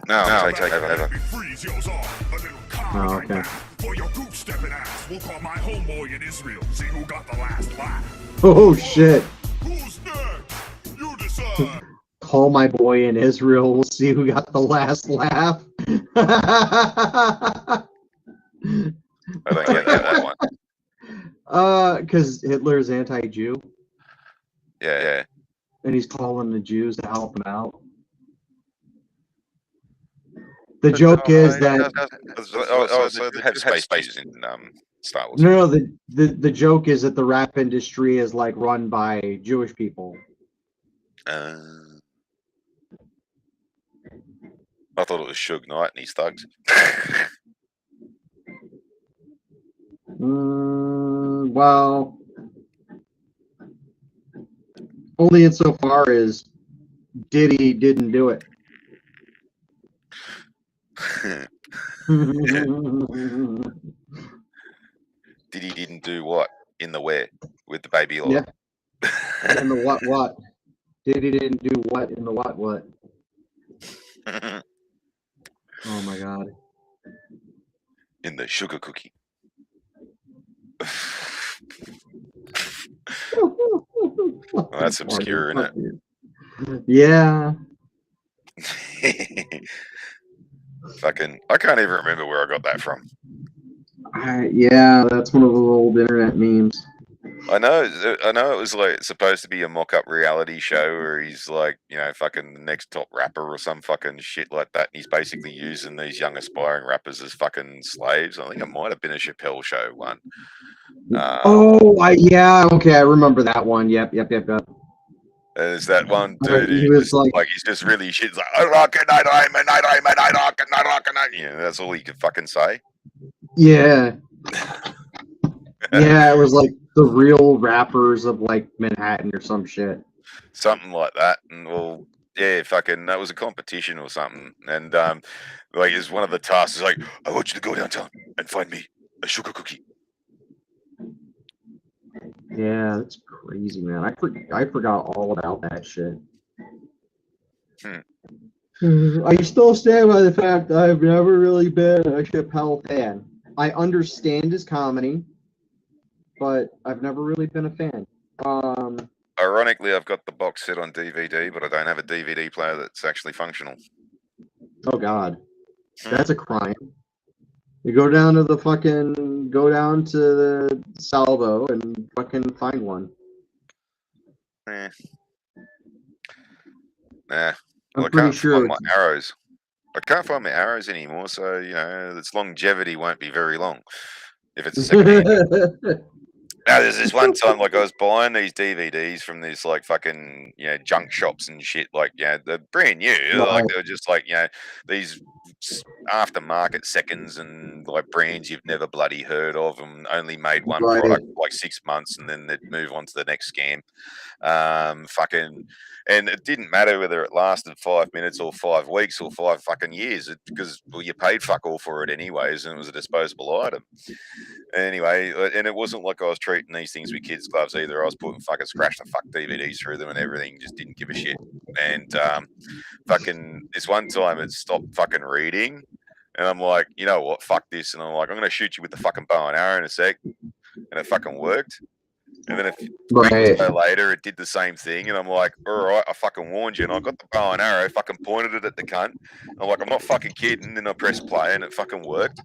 No, take over. Freeze yours off, a little Oh, like okay. that. For your goose stepping ass, we'll call my homeboy in Israel. See who got the last laugh. Oh, shit. Who's next? You decide. Call my boy in Israel. We'll see who got the last laugh. I don't get that one. Because Hitler's anti-Jew, Yeah. and he's calling the Jews to help him out. The joke is that So they have spaces in Star Wars. no, the joke is that the rap industry is like run by Jewish people. I thought it was Suge Knight and his thugs. Well, only insofar as Diddy didn't do it. Diddy didn't do what? In the where? With the baby oil. Yeah. In the what? Diddy didn't do what in the what? Oh my god. In the sugar cookie. Well, that's obscure, isn't it? Yeah. Fucking, I can't even remember where I got that from. Yeah, that's one of those old internet memes. I know it was like supposed to be a mock-up reality show where he's like, you know, fucking the next top rapper or some fucking shit like that. And he's basically using these young aspiring rappers as fucking slaves. I think it might have been a Chappelle show one. Yeah, okay, I remember that one. Yep. There's that one dude He who was just, like- he's just really shit. He's like, I rock and I rhyme and I rhyme and I rock and I rock and I. You know, that's all he could fucking say. Yeah. Yeah, it was like the real rappers of like Manhattan or some shit. Something like that. And well, yeah, fucking, that was a competition or something. And like, is one of the tasks is like, I want you to go downtown and find me a sugar cookie. Yeah, that's crazy, man. I forgot all about that shit. I still stand by the fact that I've never really been a Chappelle fan. I understand his comedy, but I've never really been a fan. Ironically, I've got the box set on DVD, but I don't have a DVD player that's actually functional. Oh God, that's a crime. You go down to the Salvo and fucking find one. Nah. I'm Well, I pretty can't sure find my arrows. I can't find my arrows anymore, so you know its longevity won't be very long. If it's a second hand. Now, there's this one time, like, I was buying these DVDs from these, like, fucking, you know, junk shops and shit, like, you know, they're brand new. Like, they were just, like, you know, these aftermarket seconds and, like, brands you've never bloody heard of and only made one product for, like, 6 months and then they'd move on to the next scam. And it didn't matter whether it lasted 5 minutes or 5 weeks or 5 fucking years because, well, you paid fuck all for it anyways and it was a disposable item. Anyway, and it wasn't like I was treating these things with kids' gloves either. I was putting fucking scratch the fuck DVDs through them and everything, just didn't give a shit. And fucking this one time it stopped fucking reading. And I'm like, you know what, fuck this. And I'm like, I'm going to shoot you with the fucking bow and arrow in a sec. And it fucking worked. And then a week or so later, it did the same thing. And I'm like, all right, I fucking warned you. And I got the bow and arrow, fucking pointed it at the cunt. I'm like, I'm not fucking kidding. And then I pressed play and it fucking worked.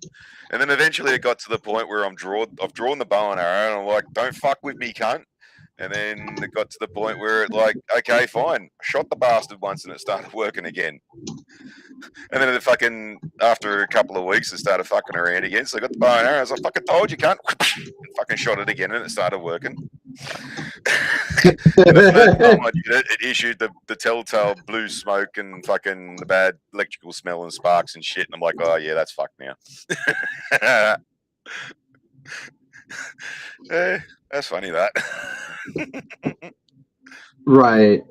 And then eventually it got to the point where I've drawn the bow and arrow. And I'm like, don't fuck with me, cunt. And then it got to the point where it like, okay, fine. I shot the bastard once and it started working again. And then it fucking, after a couple of weeks, it started fucking around again. So I got the bow and arrow. I was like, fucking told you, cunt. And fucking shot it again and it started working. And the first time I did it, it issued the telltale blue smoke and fucking the bad electrical smell and sparks and shit. And I'm like, oh yeah, that's fucked now. That's funny, that. Right.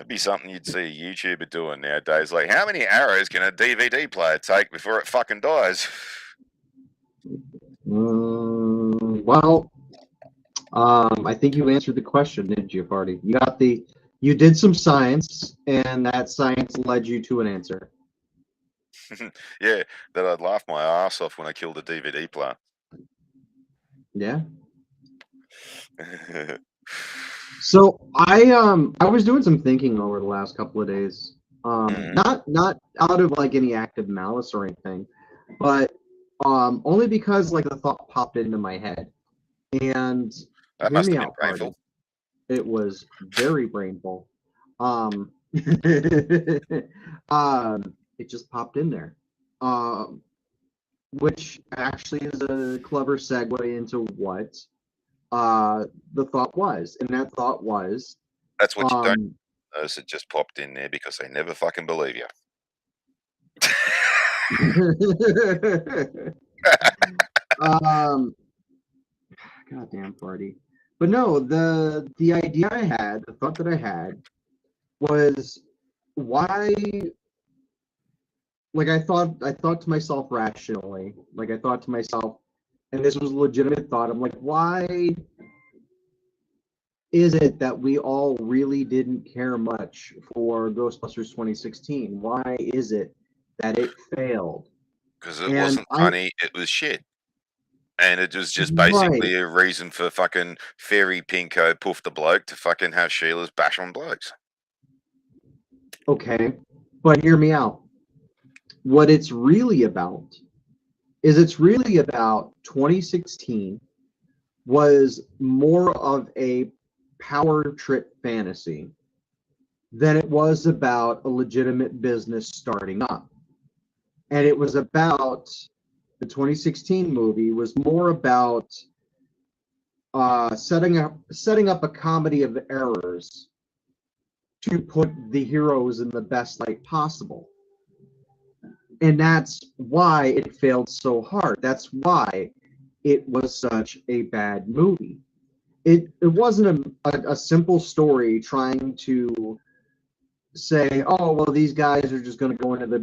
That'd be something you'd see a YouTuber doing nowadays. Like, how many arrows can a DVD player take before it fucking dies? Well, I think you answered the question, didn't you, Farty? You did some science, and that science led you to an answer. Yeah, that I'd laugh my ass off when I killed a DVD player. Yeah. So I was doing some thinking over the last couple of days. Not out of like any active malice or anything, but only because like the thought popped into my head. And That hear must me have been out, Farty. painful. It was very brainful. It just popped in there. Which actually is a clever segue into what the thought was. And that thought was That's what you don't notice. It just popped in there because they never fucking believe you. Goddamn Farty. But no, the idea I had, the thought that I had was why, like I thought to myself rationally, like I thought to myself, and this was a legitimate thought, I'm like, why is it that we all really didn't care much for Ghostbusters 2016? Why is it that it failed? Because it wasn't funny, it was shit. And it was just basically a reason for fucking Fairy Pinko Poof the Bloke to fucking have Sheila's bash on blokes. Okay, but hear me out. What it's really about is it's really about 2016 was more of a power trip fantasy than it was about a legitimate business starting up. And it was about, the 2016 movie was more about setting up a comedy of errors to put the heroes in the best light possible. And that's why it failed so hard. That's why it was such a bad movie. It wasn't a simple story trying to say, oh well, these guys are just going to go into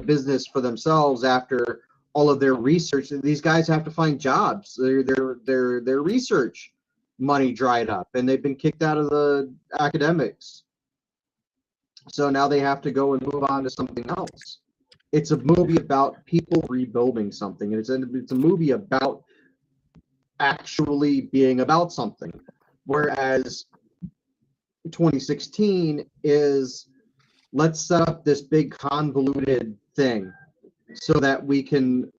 business for themselves after all of their research. These guys have to find jobs. Their research money dried up, and they've been kicked out of the academics. So now they have to go and move on to something else. It's a movie about people rebuilding something. It's a movie about actually being about something. Whereas 2016 is, let's set up this big convoluted thing so that we can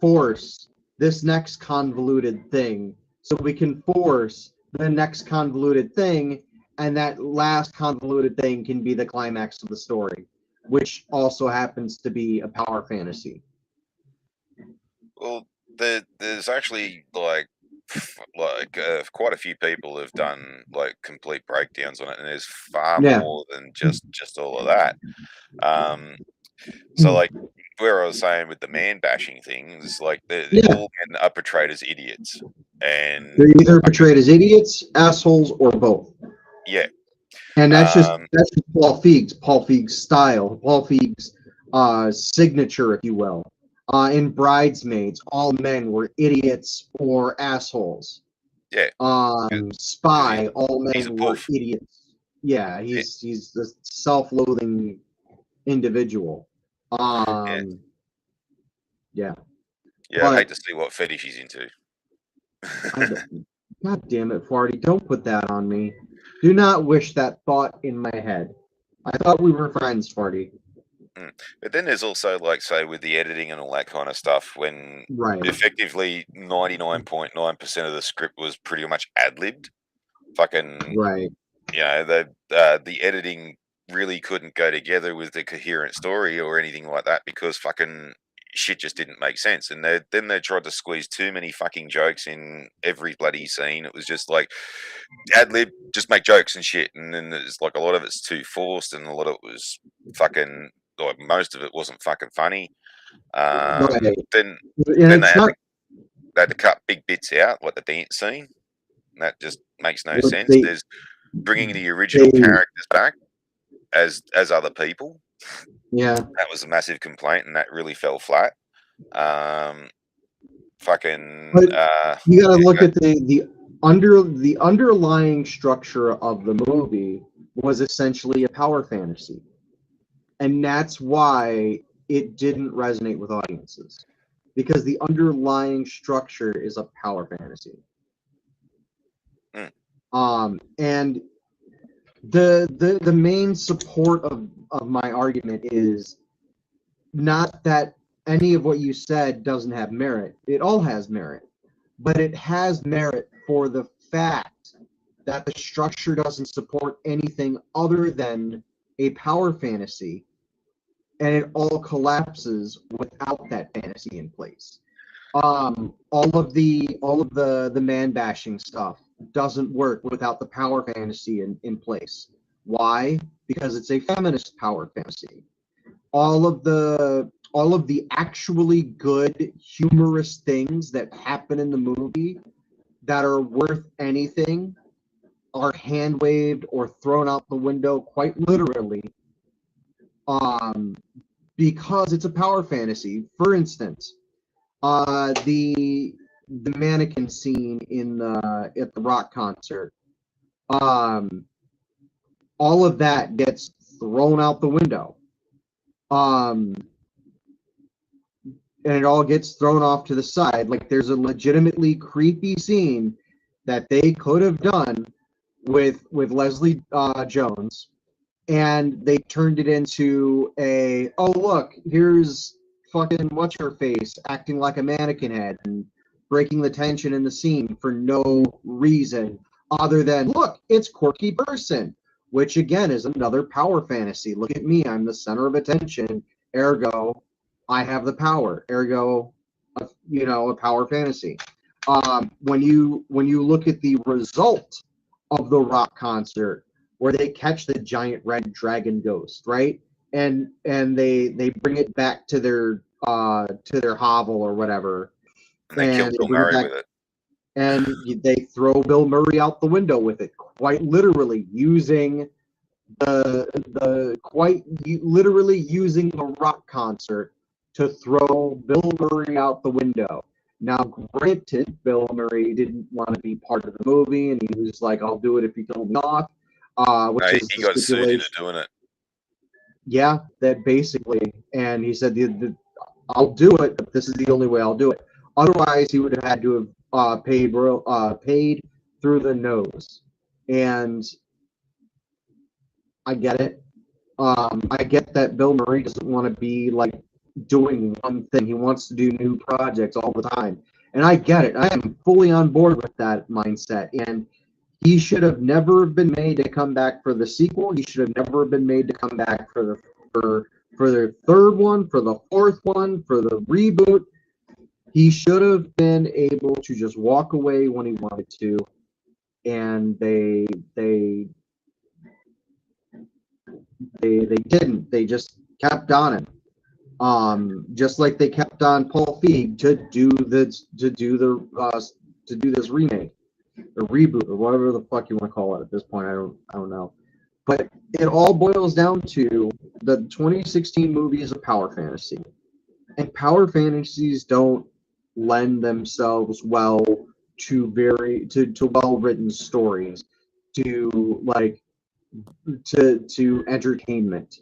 force this next convoluted thing, so we can force the next convoluted thing, and that last convoluted thing can be the climax of the story, which also happens to be a power fantasy. Well, there's actually like quite a few people have done like complete breakdowns on it, and there's far more than just all of that. So like where I was saying with the man bashing things, like they're all getting portrayed as idiots, and they're either portrayed as idiots, assholes, or both. Yeah. And that's just Paul Feig's style, Paul Feig's signature, if you will. In Bridesmaids, all men were idiots or assholes. Yeah. Spy, all men were idiots. Yeah, he's the self-loathing individual. Yeah. Yeah, I'd hate to see what fetish he's into. God damn it, Farty, don't put that on me. Do not wish that thought in my head. I thought we were friends, Farty. But then there's also, like, say, with the editing and all that kind of stuff, when effectively 99.9% of the script was pretty much ad-libbed. Fucking, you know, the editing really couldn't go together with the coherent story or anything like that because fucking shit just didn't make sense. And then they tried to squeeze too many fucking jokes in every bloody scene. It was just like ad-lib, just make jokes and shit. And then there's like a lot of it's too forced, and a lot of it was fucking, like most of it wasn't fucking funny. Then they had to cut big bits out, like the dance scene. That just makes no sense. bringing the original They- characters back as other people. Yeah. That was a massive complaint, and that really fell flat. Fucking. But you gotta look at the underlying structure of the movie was essentially a power fantasy, and that's why it didn't resonate with audiences, because the underlying structure is a power fantasy. And the main support of my argument is not that any of what you said doesn't have merit. It all has merit, but it has merit for the fact that the structure doesn't support anything other than a power fantasy, and it all collapses without that fantasy in place. All of the man bashing stuff doesn't work without the power fantasy in place. Why? Because it's a feminist power fantasy. All of the actually good humorous things that happen in the movie that are worth anything are hand waved or thrown out the window, quite literally, because it's a power fantasy. For instance, the mannequin scene at the rock concert, all of that gets thrown out the window, and it all gets thrown off to the side. Like, there's a legitimately creepy scene that they could have done with Leslie Jones, and they turned it into oh look, here's fucking what's her face acting like a mannequin head and breaking the tension in the scene for no reason other than, look, it's Corky Person, which again is another power fantasy. Look at me, I'm the center of attention, ergo I have the power, ergo a power fantasy. When you look at the result of the rock concert, where they catch the giant red dragon ghost, right? And they bring it back to their hovel or whatever. And they killed Bill Murray with it. And they throw Bill Murray out the window with it, quite literally using the rock concert to throw Bill Murray out the window. Now, granted, Bill Murray didn't want to be part of the movie, and he was like, "I'll do it if you kill me off." He got sued into doing it. Yeah, that basically, and he said, "I'll do it, but this is the only way I'll do it. Otherwise, he would have had to have paid through the nose." And I get it. I get that Bill Murray doesn't want to be like doing one thing. He wants to do new projects all the time, and I get it. I am fully on board with that mindset, and he should have never been made to come back for the sequel. He should have never been made to come back for the third one, for the fourth one, for the reboot. He should have been able to just walk away when he wanted to, and they didn't. They just kept on him, just like they kept on Paul Feig to do this remake or reboot or whatever the fuck you want to call it at this point. I don't know. But it all boils down to the 2016 movie is a power fantasy, and power fantasies don't lend themselves well to well-written stories, to entertainment,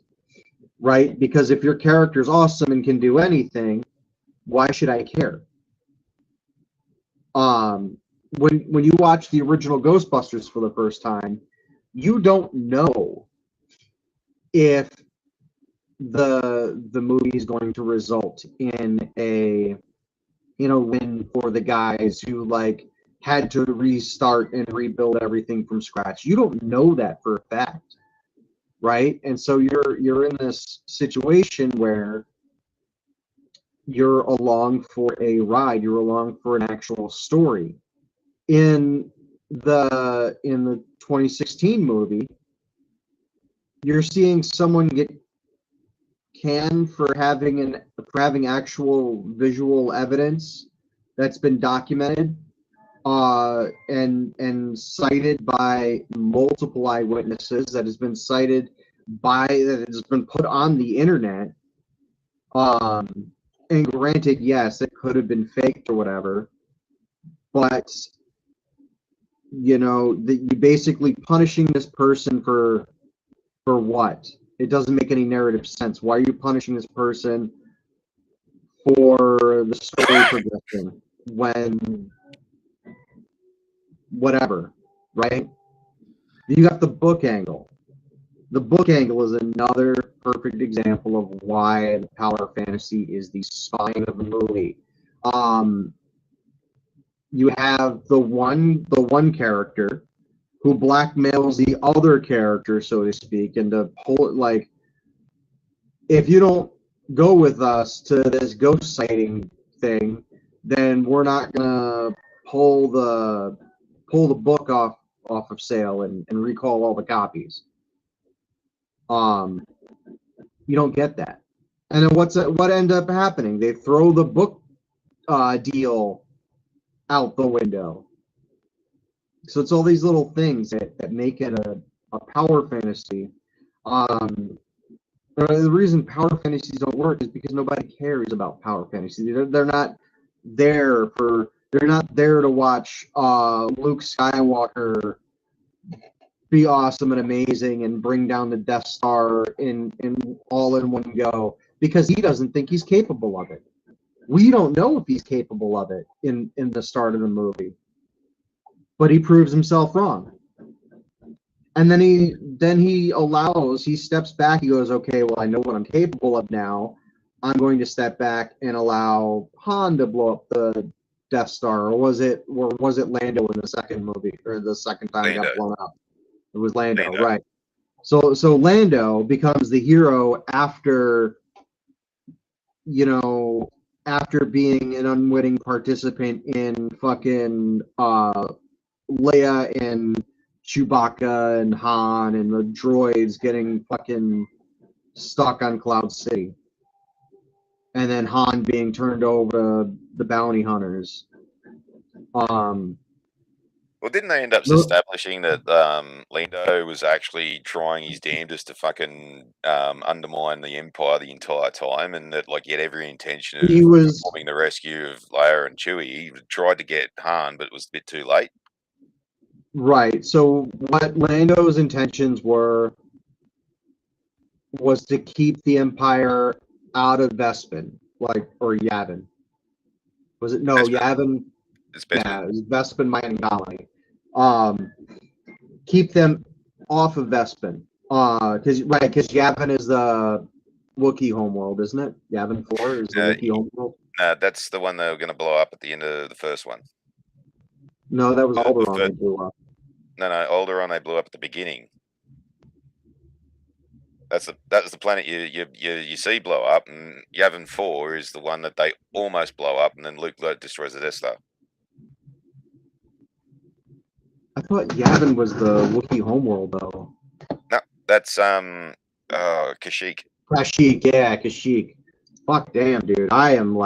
right? Because if your character's awesome and can do anything, why should I care? When you watch the original Ghostbusters for the first time, you don't know if the movie is going to result in a win for the guys who had to restart and rebuild everything from scratch. You don't know that for a fact, right? And so you're in this situation where you're along for a ride. You're along for an actual story. In the 2016 movie, you're seeing someone get canned for having actual visual evidence that's been documented and cited by multiple eyewitnesses, that has been cited that has been put on the internet. And granted, yes, it could have been faked or whatever, but you know, you basically punishing this person for what? It doesn't make any narrative sense. Why are you punishing this person for the story progression when whatever, right? You got the book angle. The book angle is another perfect example of why the power fantasy is the spine of the movie. You have the one character who blackmails the other character, so to speak, and to pull it, like, if you don't go with us to this ghost sighting thing, then we're not gonna pull the book off of sale and recall all the copies. You don't get that. And then what ended up happening? They throw the book deal out the window. So it's all these little things that make it a power fantasy. The reason power fantasies don't work is because nobody cares about power fantasy. They're not there to watch Luke Skywalker be awesome and amazing and bring down the Death Star in all in one go, because he doesn't think he's capable of it. We don't know if he's capable of it in the start of the movie, but he proves himself wrong. And then he steps back. He goes, okay, well, I know what I'm capable of now. I'm going to step back and allow Han to blow up the Death Star. Or was it Lando in the second movie, or the second time it got blown up? It was Lando, right? So Lando becomes the hero after, you know, after being an unwitting participant in fucking Leia and Chewbacca and Han and the droids getting fucking stuck on Cloud City, and then Han being turned over to the bounty hunters. Well, didn't they end up establishing that Lando was actually trying his damnedest to fucking undermine the Empire the entire time, and that, like, he had every intention of performing the rescue of Leia and Chewie? He tried to get Han, but it was a bit too late. Right. So what Lando's intentions was to keep the Empire out of Bespin, or Yavin. Was it? No, Bespin. Yavin. It's Bespin. Yeah, it was Bespin, Mayangali. Keep them off of Bespin. Because Yavin is the Wookiee homeworld, isn't it? Yavin 4 is the Wookiee homeworld. No, that's the one they were going to blow up at the end of the first one. No, that was Alderaan they blew up. No, Alderaan they blew up at the beginning. That was the planet you see blow up, and Yavin 4 is the one that they almost blow up, and then Luke destroys the Death Star. I thought Yavin was the Wookiee homeworld, though. No, that's Kashyyyk. Kashyyyk, yeah, Kashyyyk. Fuck, damn, dude. I am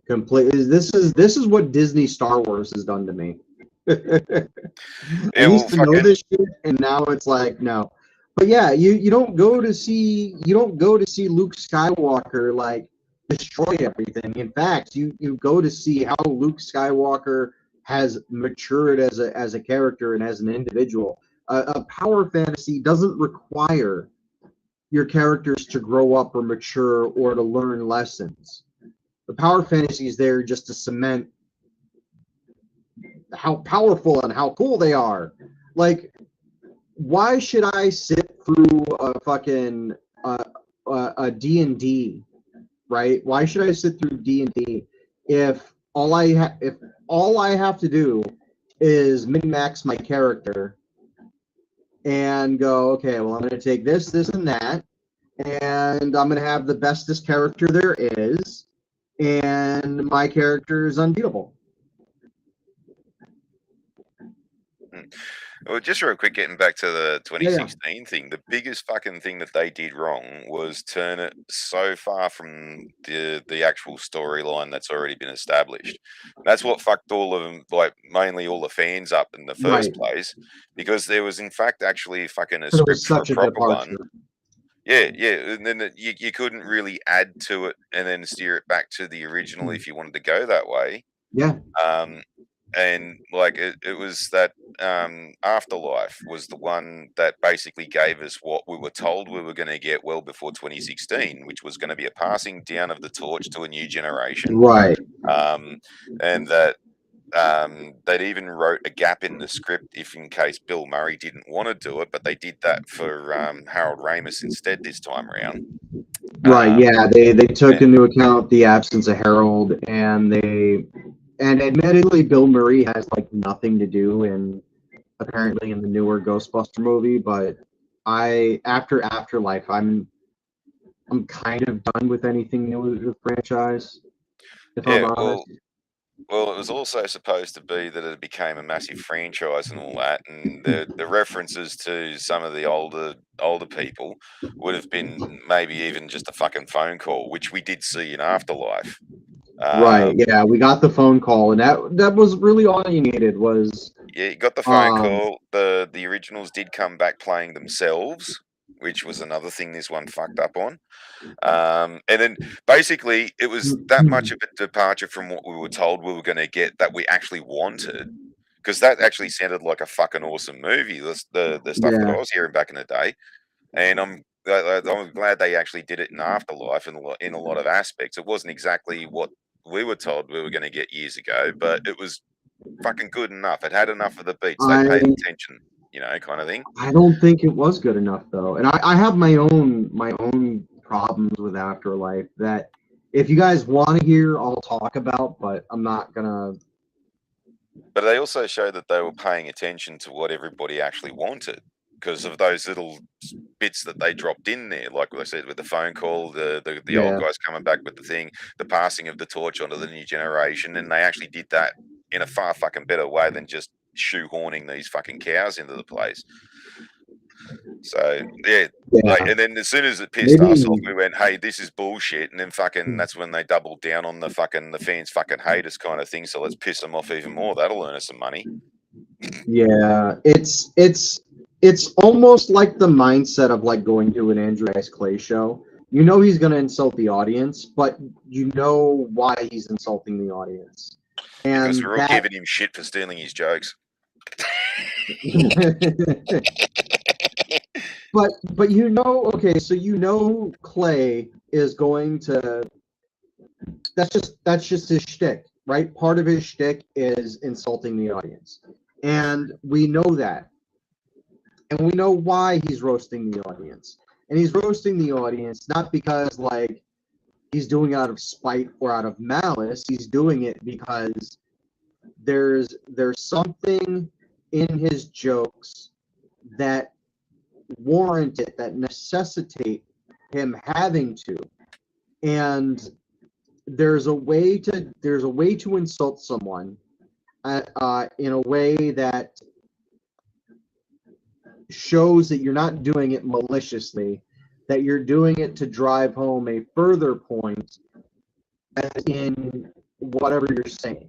completely. This is what Disney Star Wars has done to me. I used to know this shit, and now it's like, no. But yeah, you don't go to see Luke Skywalker like destroy everything. In fact, you go to see how Luke Skywalker has matured as a character and as an individual. A power fantasy doesn't require your characters to grow up or mature or to learn lessons. The power fantasy is there just to cement how powerful and how cool they are. Like, why should I sit through a fucking a D&D, right? Why should I sit through D&D if all I have to do is min-max my character and go, okay, well, I'm going to take this, and that, and I'm going to have the bestest character there is, and my character is unbeatable. Well, just real quick, getting back to the Yeah, yeah. 2016 thing, the biggest fucking thing that they did wrong was turn it so far from the actual storyline that's already been established. That's what fucked all of them, like mainly all the fans up in the first Right. place, because there was in fact actually fucking a Because it was script for a such a proper one. departure. Yeah, and then you couldn't really add to it and then steer it back to the original if you wanted to go that way. Yeah. And like it was that Afterlife was the one that basically gave us what we were told we were going to get well before 2016, which was going to be a passing down of the torch to a new generation. Right. And that they'd even wrote a gap in the script if in case Bill Murray didn't want to do it, but they did that for Harold Ramis instead this time around. Right. Yeah. They took into account the absence of Harold, and admittedly, Bill Murray has like nothing to do apparently in the newer Ghostbuster movie. But after Afterlife, I'm kind of done with anything new with the franchise. If I'm honest. Well, it was also supposed to be that it became a massive franchise and all that, and the references to some of the older people would have been maybe even just a fucking phone call, which we did see in Afterlife. Right. Yeah, we got the phone call, and that was really all you needed was. Yeah, you got the phone call. The originals did come back playing themselves, which was another thing this one fucked up on. And then basically it was that much of a departure from what we were told we were going to get that we actually wanted, because that actually sounded like a fucking awesome movie. The stuff that I was hearing back in the day, and I'm glad they actually did it in Afterlife in a lot of aspects. It wasn't exactly what we were told we were going to get years ago, but it was fucking good enough. It had enough of the beats. They paid attention, kind of thing. I don't think it was good enough though, and I have my own problems with Afterlife that if you guys want to hear, I'll talk about, but I'm not gonna. But they also showed that they were paying attention to what everybody actually wanted because of those little bits that they dropped in there, like I said, with the phone call, the old guys coming back with the thing, the passing of the torch onto the new generation, and they actually did that in a far fucking better way than just shoehorning these fucking cows into the place. So like, and then as soon as it pissed us off, we went, "Hey, this is bullshit," and then fucking that's when they doubled down on the fans fucking hate us kind of thing. So let's piss them off even more. That'll earn us some money. Yeah, it's almost like the mindset of like going to an Andrew Dice Clay show. You know he's going to insult the audience, but you know why he's insulting the audience. And because we're all giving him shit for stealing his jokes. But okay, so Clay is going to. That's just his shtick, right? Part of his shtick is insulting the audience, and we know that, and we know why he's roasting the audience, and he's roasting the audience not because like he's doing it out of spite or out of malice. He's doing it because there's something in his jokes that warrant it, that necessitate him having to, and there's a way to insult someone in a way that shows that you're not doing it maliciously, that you're doing it to drive home a further point as in whatever you're saying.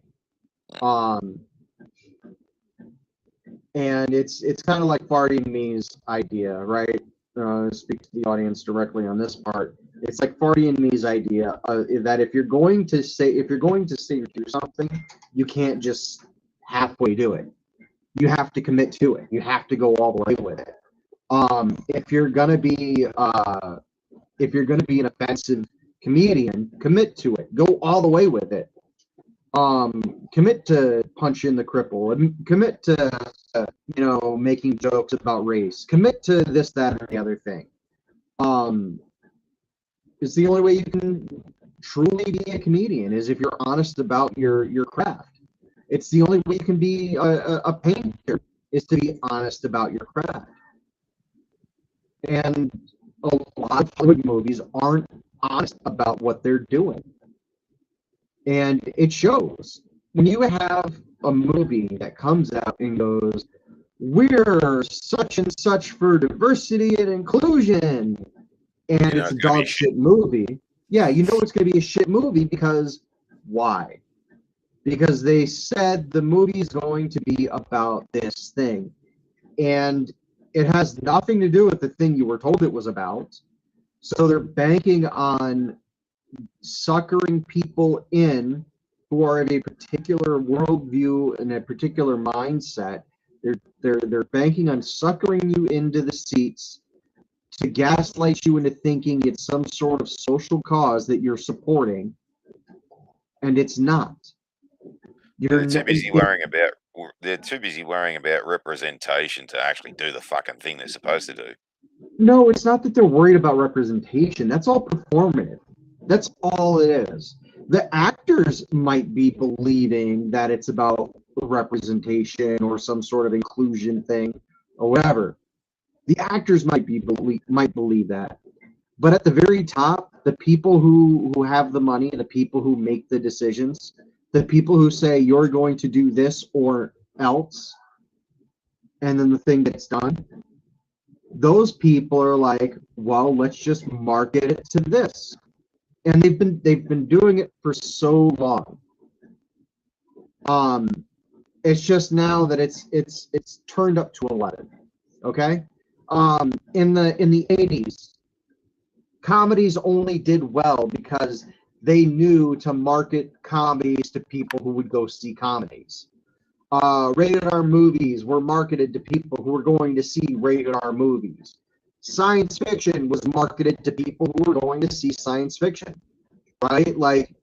And it's kind of like Farty and me's idea, right? Speak to the audience directly on this part. It's like Farty and me's idea that if you're going to say do something, you can't just halfway do it. You have to commit to it. You have to go all the way with it. If you're gonna be an offensive comedian, commit to it. Go all the way with it. Commit to punching the cripple, and commit to making jokes about race. Commit to this, that, or the other thing. It's the only way you can truly be a comedian is if you're honest about your craft. It's the only way you can be a painter is to be honest about your craft. And a lot of Hollywood movies aren't honest about what they're doing. And it shows. When you have a movie that comes out and goes, we're such and such for diversity and inclusion, and it's a dog shit movie. Yeah, you know it's going to be a shit movie because why? Because they said the movie is going to be about this thing, and it has nothing to do with the thing you were told it was about. So they're banking on suckering people in who are of a particular worldview and a particular mindset. They're banking on suckering you into the seats to gaslight you into thinking it's some sort of social cause that you're supporting, and it's not. They're too busy worrying about. They're too busy worrying about representation to actually do the fucking thing they're supposed to do. No, it's not that they're worried about representation. That's all performative. That's all it is. The actors might be believing that it's about representation or some sort of inclusion thing or whatever. The actors might believe that. But at the very top, the people who have the money, the people who make the decisions, the people who say you're going to do this or else, and then the thing gets done, those people are like, well, let's just market it to this. And they've been doing it for so long. It's just now that it's turned up to 11. Okay? In the 80s, comedies only did well because they knew to market comedies to people who would go see comedies. Rated R movies were marketed to people who were going to see rated R movies. Science fiction was marketed to people who were going to see science fiction, right? Like,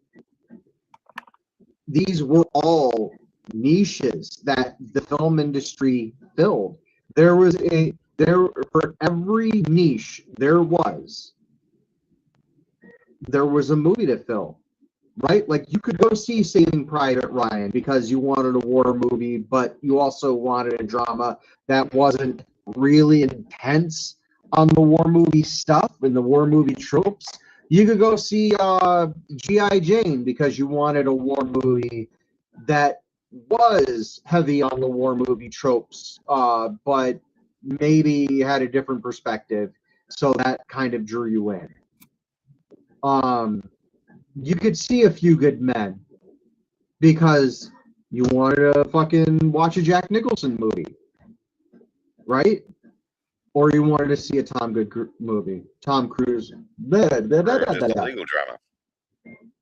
these were all niches that the film industry filled. For every niche there was a movie to fill, right? Like, you could go see Saving Private Ryan because you wanted a war movie, but you also wanted a drama that wasn't really intense on the war movie stuff and the war movie tropes. You could go see G.I. Jane because you wanted a war movie that was heavy on the war movie tropes, but maybe had a different perspective, so that kind of drew you in. You could see A Few Good Men because you wanted to fucking watch a Jack Nicholson movie, right? Or you wanted to see a Tom Cruise, legal drama,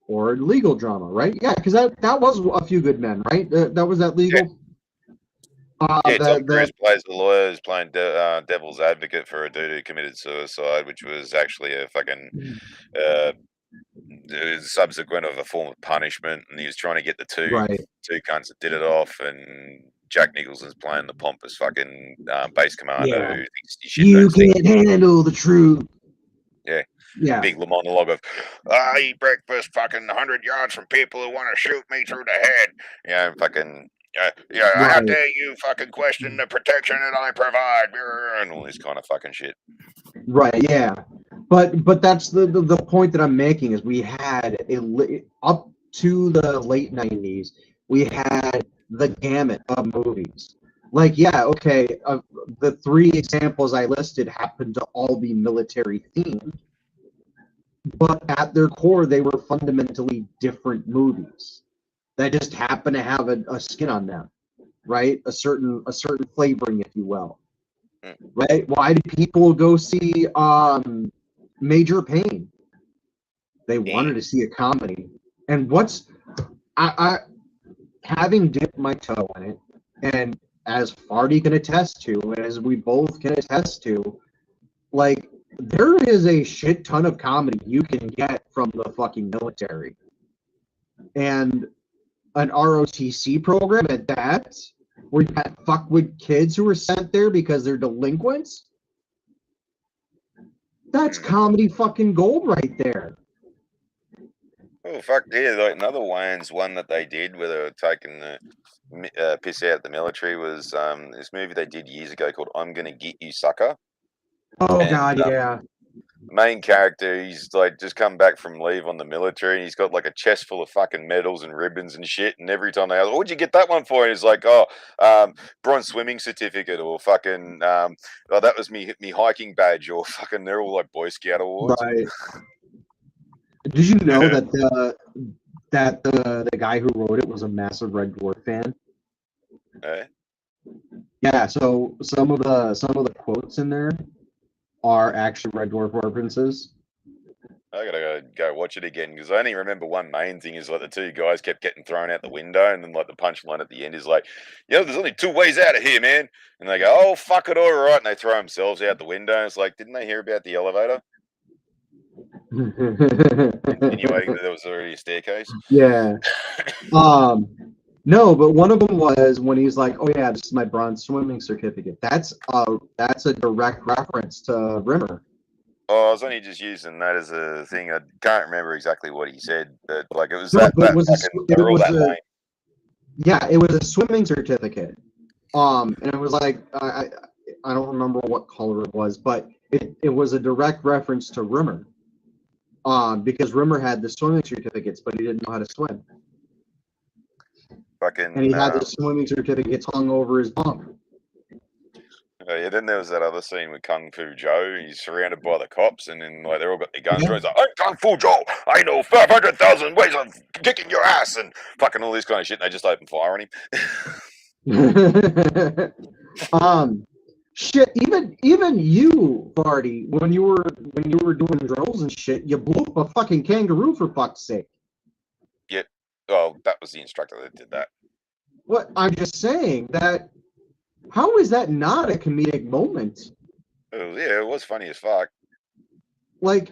or legal drama, right? Yeah, because that was A Few Good Men, right? That was that legal. Tom Cruise plays the lawyer who's playing devil's advocate for a dude who committed suicide, which was actually a fucking subsequent of a form of punishment, and he was trying to get the two cunts that did it off, and Jack Nicholson's playing the pompous fucking base commander who thinks you can't handle the truth. Yeah. Big monologue of, I eat breakfast fucking 100 yards from people who want to shoot me through the head. Yeah, fucking, how dare you fucking question the protection that I provide, and all this kind of fucking shit. Right, yeah. But that's the point that I'm making is we had up to the late 90s, we had the gamut of movies. Like, the three examples I listed happened to all be military themed, but at their core, they were fundamentally different movies that just happen to have a skin on them, right? A certain flavoring, if you will, right? Why do people go see Major Payne? They wanted to see a comedy, and I having dipped my toe in it, and as Farty can attest to, and as we both can attest to, like, there is a shit ton of comedy you can get from the fucking military. And an ROTC program at that, where you got fuckwit kids who are sent there because they're delinquents, that's comedy fucking gold right there. Oh, fuck yeah. Like another one that they did where they were taking the piss out of the military was this movie they did years ago called I'm Gonna Get You, Sucker. Oh, God, yeah. main character, he's like just come back from leave on the military, and he's got like a chest full of fucking medals and ribbons and shit. And every time they ask, "What'd you get that one for?" And he's like, "Oh, bronze swimming certificate," or fucking, "Oh, that was me hiking badge," or fucking, they're all like Boy Scout awards. Right. Did you know that the guy who wrote it was a massive Red Dwarf fan? Eh? Yeah. So some of the quotes in there are actually Red Dwarf references. I gotta go watch it again because I only remember one main thing is like the two guys kept getting thrown out the window, and then like the punchline at the end is like, there's only two ways out of here, man. And they go, "Oh, fuck it, all right," and they throw themselves out the window. It's like, didn't they hear about the elevator? Insinuating that there was already a staircase. Yeah. No, but one of them was when he's like, "Oh yeah, this is my bronze swimming certificate." That's a direct reference to Rimmer. Oh, I was only just using that as a thing. I can't remember exactly what he said, but like it was No, that. but that it was fucking, it they're all was that a- lame. Yeah, it was a swimming certificate. And it was like I don't remember what color it was, but it was a direct reference to Rimmer. Because Rimmer had the swimming certificates, but he didn't know how to swim. Fucking. And he had the swimming certificates hung over his bunk. Yeah, then there was that other scene with Kung Fu Joe. He's surrounded by the cops, and then like they're all got their guns. Yeah. He's like, "I'm Kung Fu Joe. I know 500,000 ways of kicking your ass," and fucking all this kind of shit. And they just open fire on him. Shit, even you, Barty, when you were doing drills and shit, you blew up a fucking kangaroo for fuck's sake. Yeah. Well, that was the instructor that did that. What I'm just saying that. How is that not a comedic moment? It was funny as fuck. Like,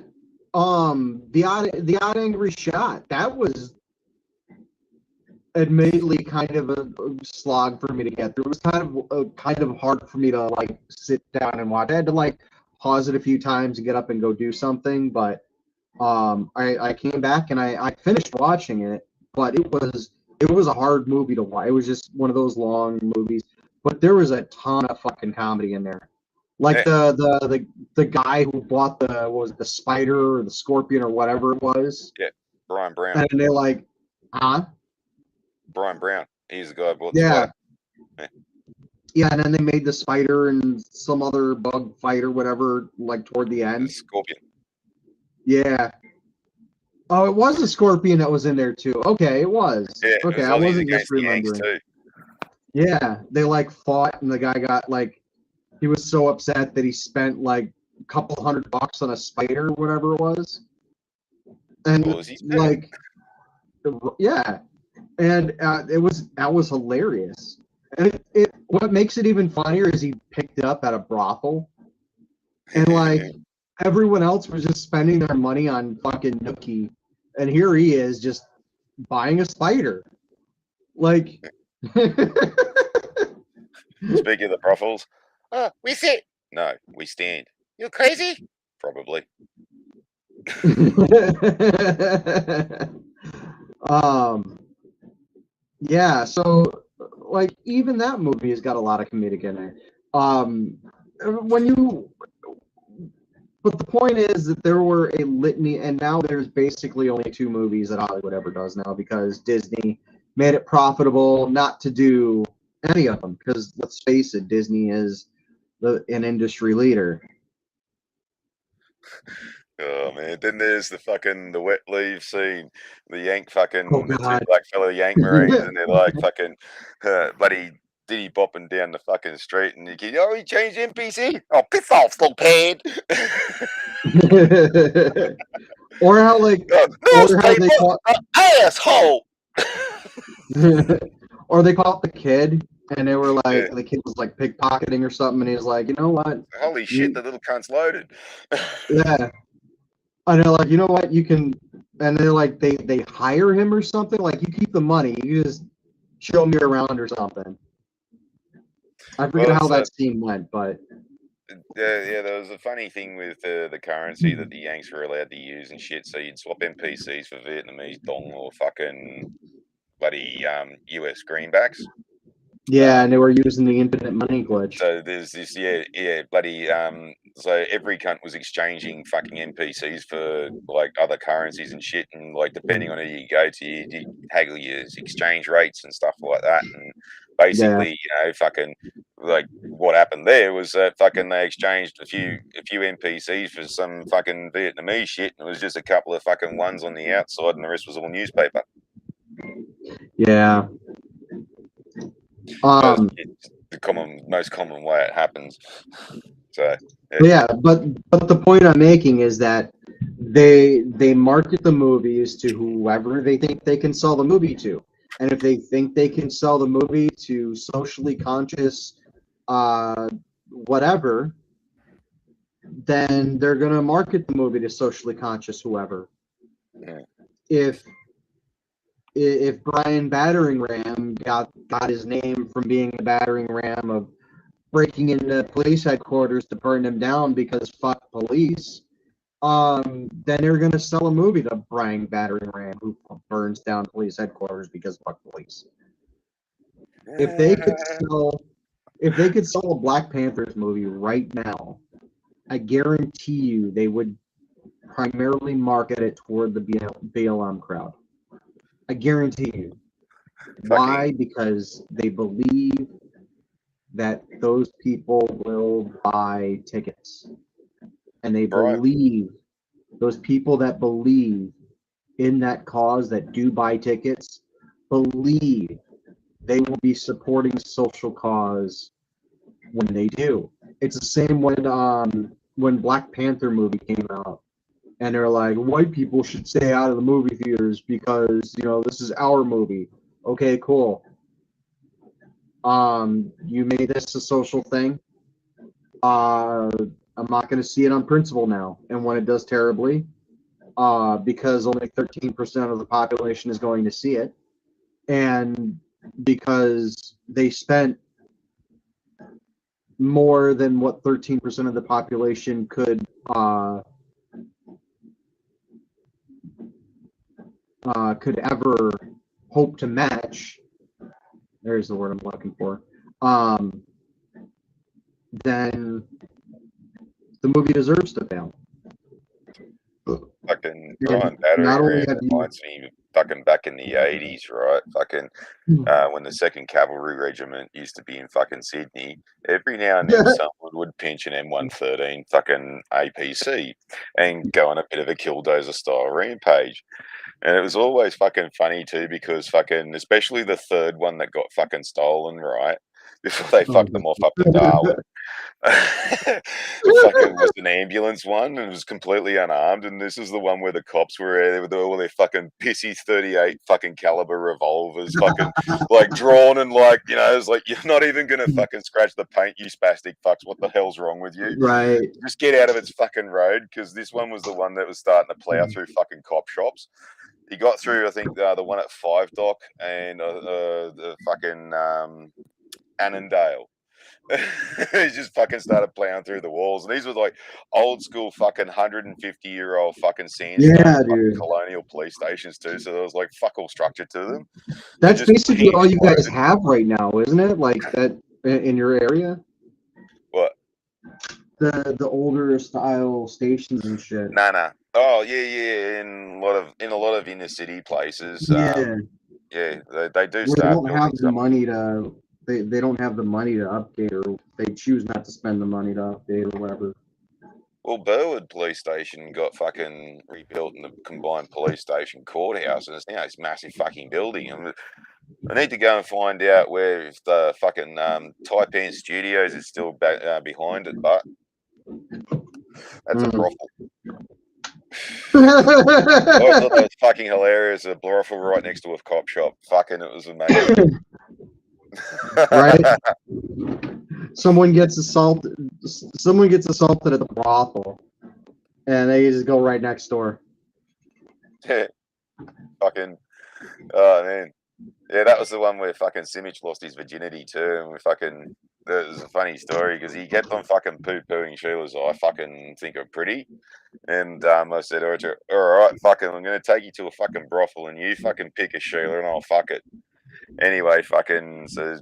the odd angry shot, that was admittedly kind of a slog for me to get through. It was kind of hard for me to like sit down and watch. I had to like pause it a few times and get up and go do something, but I came back and I finished watching it, but it was a hard movie to watch. It was just one of those long movies. But there was a ton of fucking comedy in there. Like the guy who bought the spider or the scorpion or whatever it was. Yeah, Brian Brown. And they're like, huh? Brian Brown. He's the guy who bought the Yeah. spider. Yeah, and then they made the spider and some other bug fight or whatever, like toward the The end. scorpion. Yeah. Oh, it was a scorpion that was in there too. Okay, it was. Yeah. Okay, it I was Aussies wasn't just against the Yanks remembering. too. Yeah, they like fought, and the guy got like, he was so upset that he spent like a couple $100 on a spider, whatever it was. And What was he spending? like, yeah, and that was hilarious. And what makes it even funnier is he picked it up at a brothel, and like everyone else was just spending their money on fucking Nookie, and here he is just buying a spider, like. Speaking of the brothels, we sit. No, we stand. You crazy? Probably. Yeah, so like even that movie has got a lot of comedic in there. But the point is that there were a litany, and now there's basically only 2 movies that Hollywood ever does now because Disney made it profitable not to do any of them. Because let's face it, Disney is an industry leader. Oh man! Then there's the wet leave scene. The Yank fucking Oh, the 2 God. black fellow Yank Marines, and they're like fucking bloody diddy bopping down the fucking street, and you go, "Oh, he changed NPC. Oh, piss off, stupid." Or how like, Or how they newspaper call asshole. or they caught the kid, and they were like, Yeah. the kid was like pickpocketing or something, and he was like, you know what? Holy shit! The little cunt's loaded. Yeah. And they're like, you know what? You can, and they're like, they hire him or something. Like, you keep the money, you just show me around or something. I forget Well, how it's, that scene went, but yeah, there was a funny thing with the currency that the Yanks were allowed to use and shit. So you'd swap NPCs for Vietnamese dong or fucking bloody US greenbacks. Yeah, and they were using the infinite money glitch. So there's this, bloody, so every cunt was exchanging fucking NPCs for like other currencies and shit, and like depending on who you go to, you haggle your exchange rates and stuff like that, and basically, fucking like what happened there was that fucking they exchanged a few NPCs for some fucking Vietnamese shit, and it was just a couple of fucking ones on the outside, and the rest was all newspaper. Yeah. It's the most common way it happens. So but the point I'm making is that they market the movies to whoever they think they can sell the movie to, and if they think they can sell the movie to socially conscious, whatever, then they're gonna market the movie to socially conscious whoever. Yeah. If Brian Battering Ram got his name from being a battering ram of breaking into police headquarters to burn them down because fuck police, then they're gonna sell a movie to Brian Battering Ram who burns down police headquarters because fuck police. If they could sell a Black Panthers movie right now, I guarantee you they would primarily market it toward the BLM crowd. I guarantee you. Why? Because they believe that those people will buy tickets. And they believe, those people that believe in that cause, that do buy tickets, believe they will be supporting social cause when they do. It's the same when Black Panther movie came out. And they're like, white people should stay out of the movie theaters because, this is our movie. Okay, cool. You made this a social thing. I'm not going to see it on principle now. And when it does terribly, because only 13% of the population is going to see it, and because they spent more than what 13% of the population could ever hope to match, there's the word I'm looking for, then the movie deserves to fail. Fucking Brian Battering Ram reminds me fucking back in the 80s, right? Fucking when the 2nd Cavalry Regiment used to be in fucking Sydney, every now and then someone would pinch an M113 fucking APC and go on a bit of a Killdozer style rampage. And it was always fucking funny too, because fucking, especially the 3rd one that got fucking stolen, right? Before they fucked them off up to Darwin. Fucking was an ambulance one, and it was completely unarmed. And this is the one where the cops were there with all their fucking pissy 38 fucking caliber revolvers, fucking like drawn, and like, it's like, you're not even gonna fucking scratch the paint, you spastic fucks. What the hell's wrong with you? Right. Just get out of its fucking road, because this one was the one that was starting to plow through fucking cop shops. He got through, I think, the one at 5 Dock and the fucking Annandale. He just fucking started plowing through the walls, and these were like old school fucking 150-year-old fucking sandstone colonial police stations too. So there was like fuck all structure to them. That's basically all you guys have right now, isn't it? Like that in your area. What? The older style stations and shit. Nah. Oh yeah. In a lot of inner city places. They do start. They don't have the money to. They don't have the money to update, or they choose not to spend the money to update or whatever. Well, Burwood Police Station got fucking rebuilt in the combined police station courthouse, and it's now this massive fucking building. I need to go and find out where if the fucking Taipan Studios is still back behind it, but that's a brothel. I thought that was fucking hilarious. A brothel right next to a cop shop. Fucking, it was amazing. Right? Someone gets assaulted at the brothel, and they just go right next door. Fucking, oh man, yeah, that was the one where fucking Simic lost his virginity too, and it was a funny story because he kept on fucking poo-pooing Sheila's I fucking think are pretty, and I said, all right, fucking, I'm gonna take you to a fucking brothel, and you fucking pick a Sheila, and I'll fuck it. Anyway, fucking, so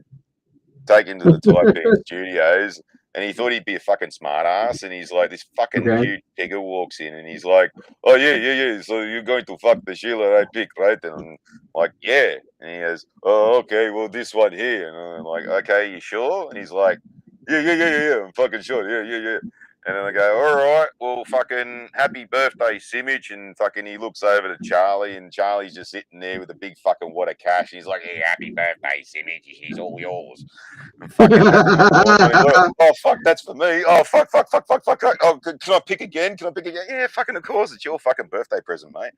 taken to the Taiping studios, and he thought he'd be a fucking smart ass, and he's like, this fucking huge figure walks in, and he's like, oh yeah, so you're going to fuck the Sheila I picked, right? And I'm like, yeah. And he goes, oh, okay, well, this one here. And I'm like, okay, you sure? And he's like, yeah, I'm fucking sure, yeah. And then I go, all right, well, fucking happy birthday, Simic. And fucking he looks over to Charlie, and Charlie's just sitting there with a big fucking wad of cash. And he's like, yeah, happy birthday, Simic. He's all yours. And fucking, oh, fuck, that's for me. Oh, fuck. Oh, can I pick again? Yeah, fucking, of course. It's your fucking birthday present, mate.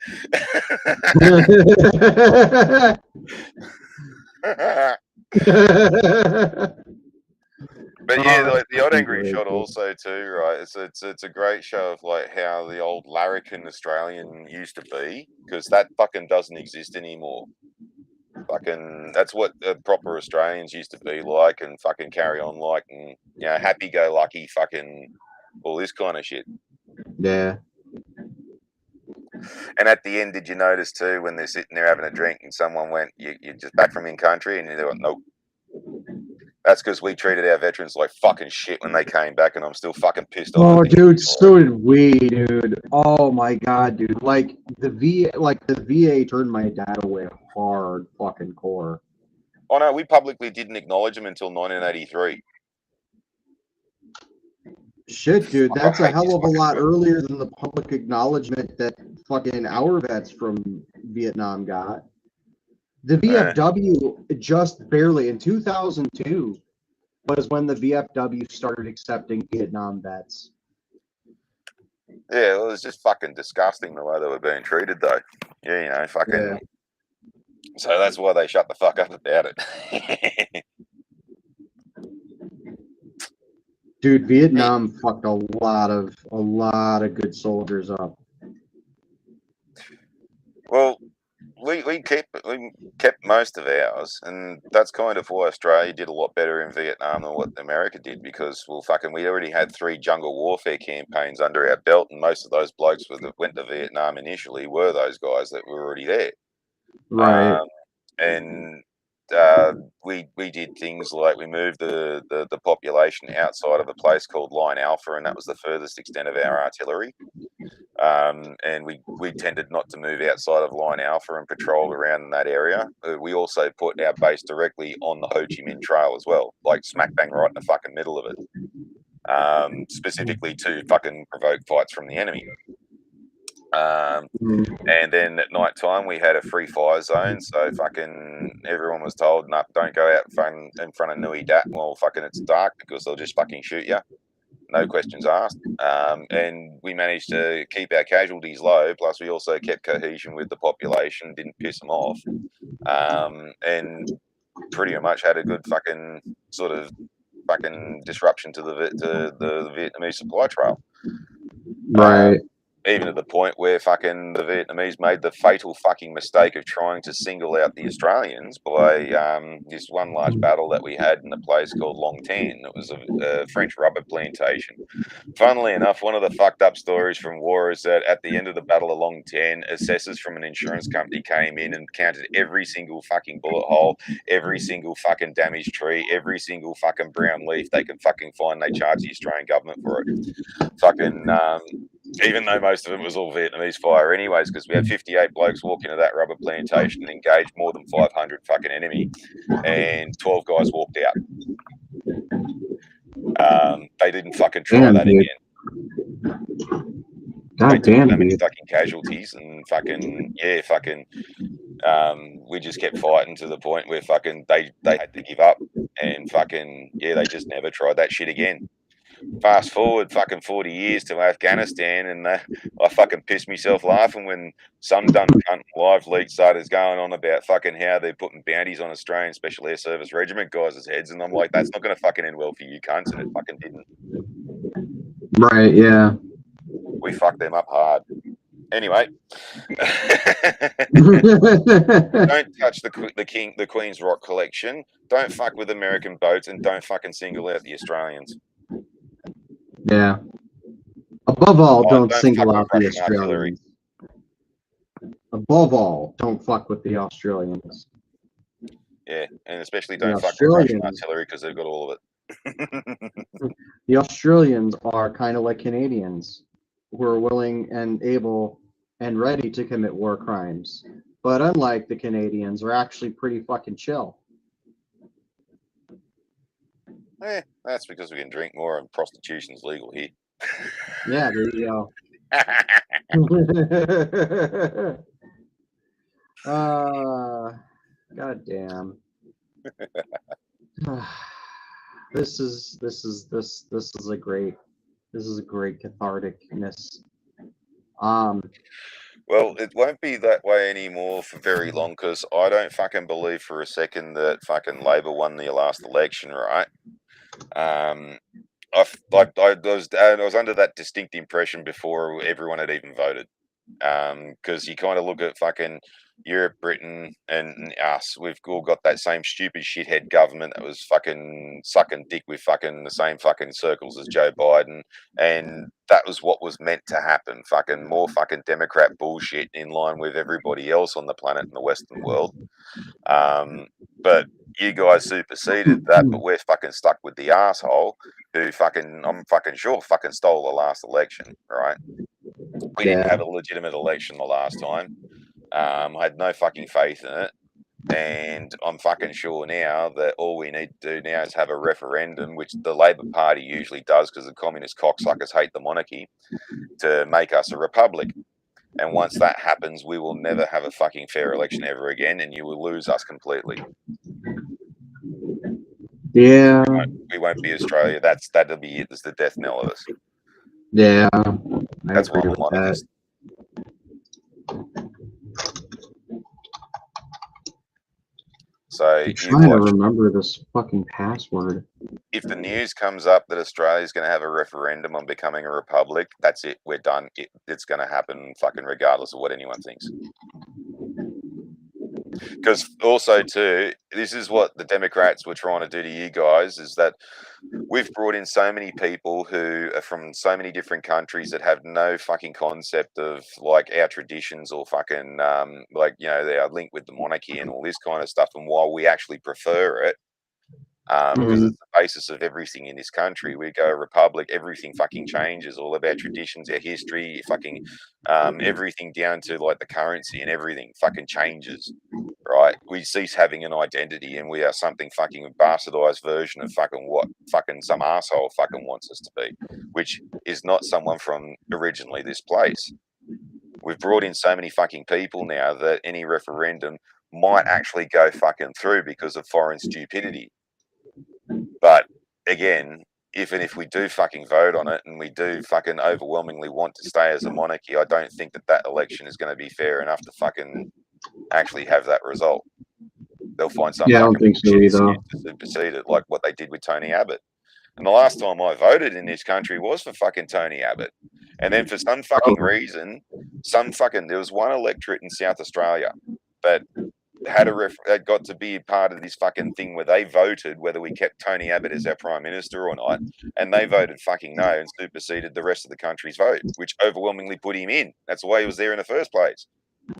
But yeah, like the Odd Angry Shot also too, right? It's a great show of like how the old larrikin Australian used to be, because that fucking doesn't exist anymore. Fucking, that's what proper Australians used to be like, and fucking carry on like, and you know, happy-go-lucky, fucking all this kind of shit. Yeah. And at the end, did you notice too when they're sitting there having a drink and someone went, "You're just back from in country," and they're like, "Nope." That's because we treated our veterans like fucking shit when they came back, and I'm still fucking pissed off. Oh, dude, so did we, dude. Oh my god, dude. Like the VA turned my dad away hard, fucking core. Oh no, we publicly didn't acknowledge him until 1983. Shit, dude, that's a hell of a lot earlier than the public acknowledgement that fucking our vets from Vietnam got. The VFW just barely, in 2002, was when the VFW started accepting Vietnam vets. Yeah, well, it was just fucking disgusting the way they were being treated, though. Yeah, you know, fucking. Yeah. So that's why they shut the fuck up about it. Dude, Vietnam fucked a lot of good soldiers up. Well, we kept most of ours, and that's kind of why Australia did a lot better in Vietnam than what America did, because we already had 3 jungle warfare campaigns under our belt, and most of those blokes that went to Vietnam initially were those guys that were already there. Right. And we did things like we moved the population outside of a place called Line Alpha, and that was the furthest extent of our artillery. And we tended not to move outside of Line Alpha and patrol around in that area. We also put our base directly on the Ho Chi Minh Trail as well, like smack bang right in the fucking middle of it, specifically to fucking provoke fights from the enemy. And then at night time we had a free fire zone, so fucking everyone was told, no, don't go out in front of Nui Dat while fucking it's dark, because they'll just fucking shoot you, no questions asked. And we managed to keep our casualties low, plus we also kept cohesion with the population, didn't piss them off, and pretty much had a good fucking sort of fucking disruption to the Vietnamese supply trail. Right. Even to the point where fucking the Vietnamese made the fatal fucking mistake of trying to single out the Australians by this one large battle that we had in a place called Long Tan. It was a French rubber plantation. Funnily enough, one of the fucked up stories from war is that at the end of the Battle of Long Tan, assessors from an insurance company came in and counted every single fucking bullet hole, every single fucking damaged tree, every single fucking brown leaf they could fucking find. They charged the Australian government for it. Fucking... even though most of it was all Vietnamese fire anyways, because we had 58 blokes walk into that rubber plantation and engage more than 500 fucking enemy, and 12 guys walked out. They didn't fucking try that again. God damn, so many fucking casualties, and fucking, yeah, fucking, we just kept fighting to the point where fucking they had to give up, and fucking, yeah, they just never tried that shit again. Fast forward fucking 40 years to Afghanistan, and I fucking pissed myself laughing when some dumb cunt live leak started going on about fucking how they're putting bounties on Australian Special Air Service Regiment guys' heads, and I'm like, that's not going to fucking end well for you cunts, and it fucking didn't. Right, yeah. We fucked them up hard. Anyway, don't touch the Queen's Rock collection. Don't fuck with American boats, and don't fucking single out the Australians. Yeah. Above all, don't single out the Australians. Above all, don't fuck with the Australians. Yeah, and especially The don't fuck with Russian Australians, artillery because they've got all of it. the Australians are kind of like Canadians, who are willing and able and ready to commit war crimes. But unlike the Canadians, are actually pretty fucking chill. That's because we can drink more and prostitution's legal here. Yeah, there you go. God damn. This is a great catharticness. Well, it won't be that way anymore for very long because I don't fucking believe for a second that fucking Labor won the last election, right? I was under that distinct impression before everyone had even voted. Because you kind of look at fucking Europe, Britain, and us. We've all got that same stupid shithead government that was fucking sucking dick with fucking the same fucking circles as Joe Biden, and that was what was meant to happen. Fucking more fucking Democrat bullshit in line with everybody else on the planet in the Western world. But you guys superseded that, but we're fucking stuck with the asshole who fucking, I'm fucking sure, fucking stole the last election, right? We didn't have a legitimate election the last time. I had no fucking faith in it. And I'm fucking sure now that all we need to do now is have a referendum, which the Labor Party usually does because the communist cocksuckers hate the monarchy, to make us a republic. And once that happens, we will never have a fucking fair election ever again, and you will lose us completely. Yeah. We won't be Australia. That'll be it. That's the death knell of us. Yeah. That's why I'm a monarchist. So I'm trying to remember this fucking password. If the news comes up that Australia's going to have a referendum on becoming a republic, that's it. We're done. It's going to happen fucking regardless of what anyone thinks. Because also, too, this is what the Democrats were trying to do to you guys, is that we've brought in so many people who are from so many different countries that have no fucking concept of, like, our traditions or fucking, like, you know, they are linked with the monarchy and all this kind of stuff. And while we actually prefer it, because it's the basis of everything in this country. We go republic, everything fucking changes. All of our traditions, our history, fucking everything down to like the currency and everything fucking changes, right? We cease having an identity and we are something fucking bastardized version of fucking what fucking some asshole fucking wants us to be, which is not someone from originally this place. We've brought in so many fucking people now that any referendum might actually go fucking through because of foreign stupidity. But again, even if we do fucking vote on it and we do fucking overwhelmingly want to stay as a monarchy, I don't think that that election is going to be fair enough to fucking actually have that result. They'll find some I don't think so either. to supersede it, like what they did with Tony Abbott. And the last time I voted in this country was for fucking Tony Abbott. And then for some fucking reason, there was one electorate in South Australia that had got to be a part of this fucking thing where they voted whether we kept Tony Abbott as our prime minister or not, and they voted fucking no and superseded the rest of the country's vote, which overwhelmingly put him in. That's why he was there in the first place.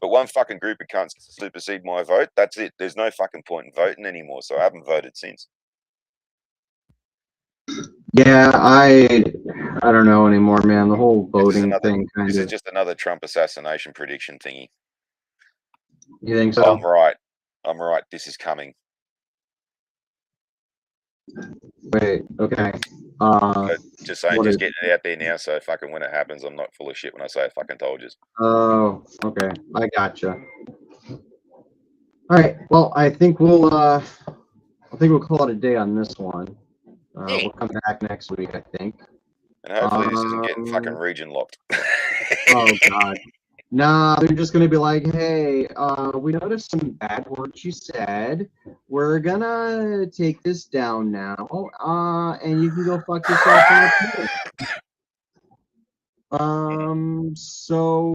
But one fucking group of cunts supersede my vote. That's it. There's no fucking point in voting anymore, so I haven't voted since. Yeah, I don't know anymore, man. The whole voting thing kind This of. is just another Trump assassination prediction thingy. You think so? I'm right. This is coming. Wait, okay. Just saying, just getting it out there now, so fucking when it happens, I'm not full of shit when I say I fucking told you. Oh, okay. I gotcha. All right. Well, I think we'll call it a day on this one. We'll come back next week, I think. And hopefully this isn't getting fucking region locked. Oh God. Nah, they're just gonna be like, hey, we noticed some bad words you said. We're gonna take this down now. And you can go fuck yourself in the So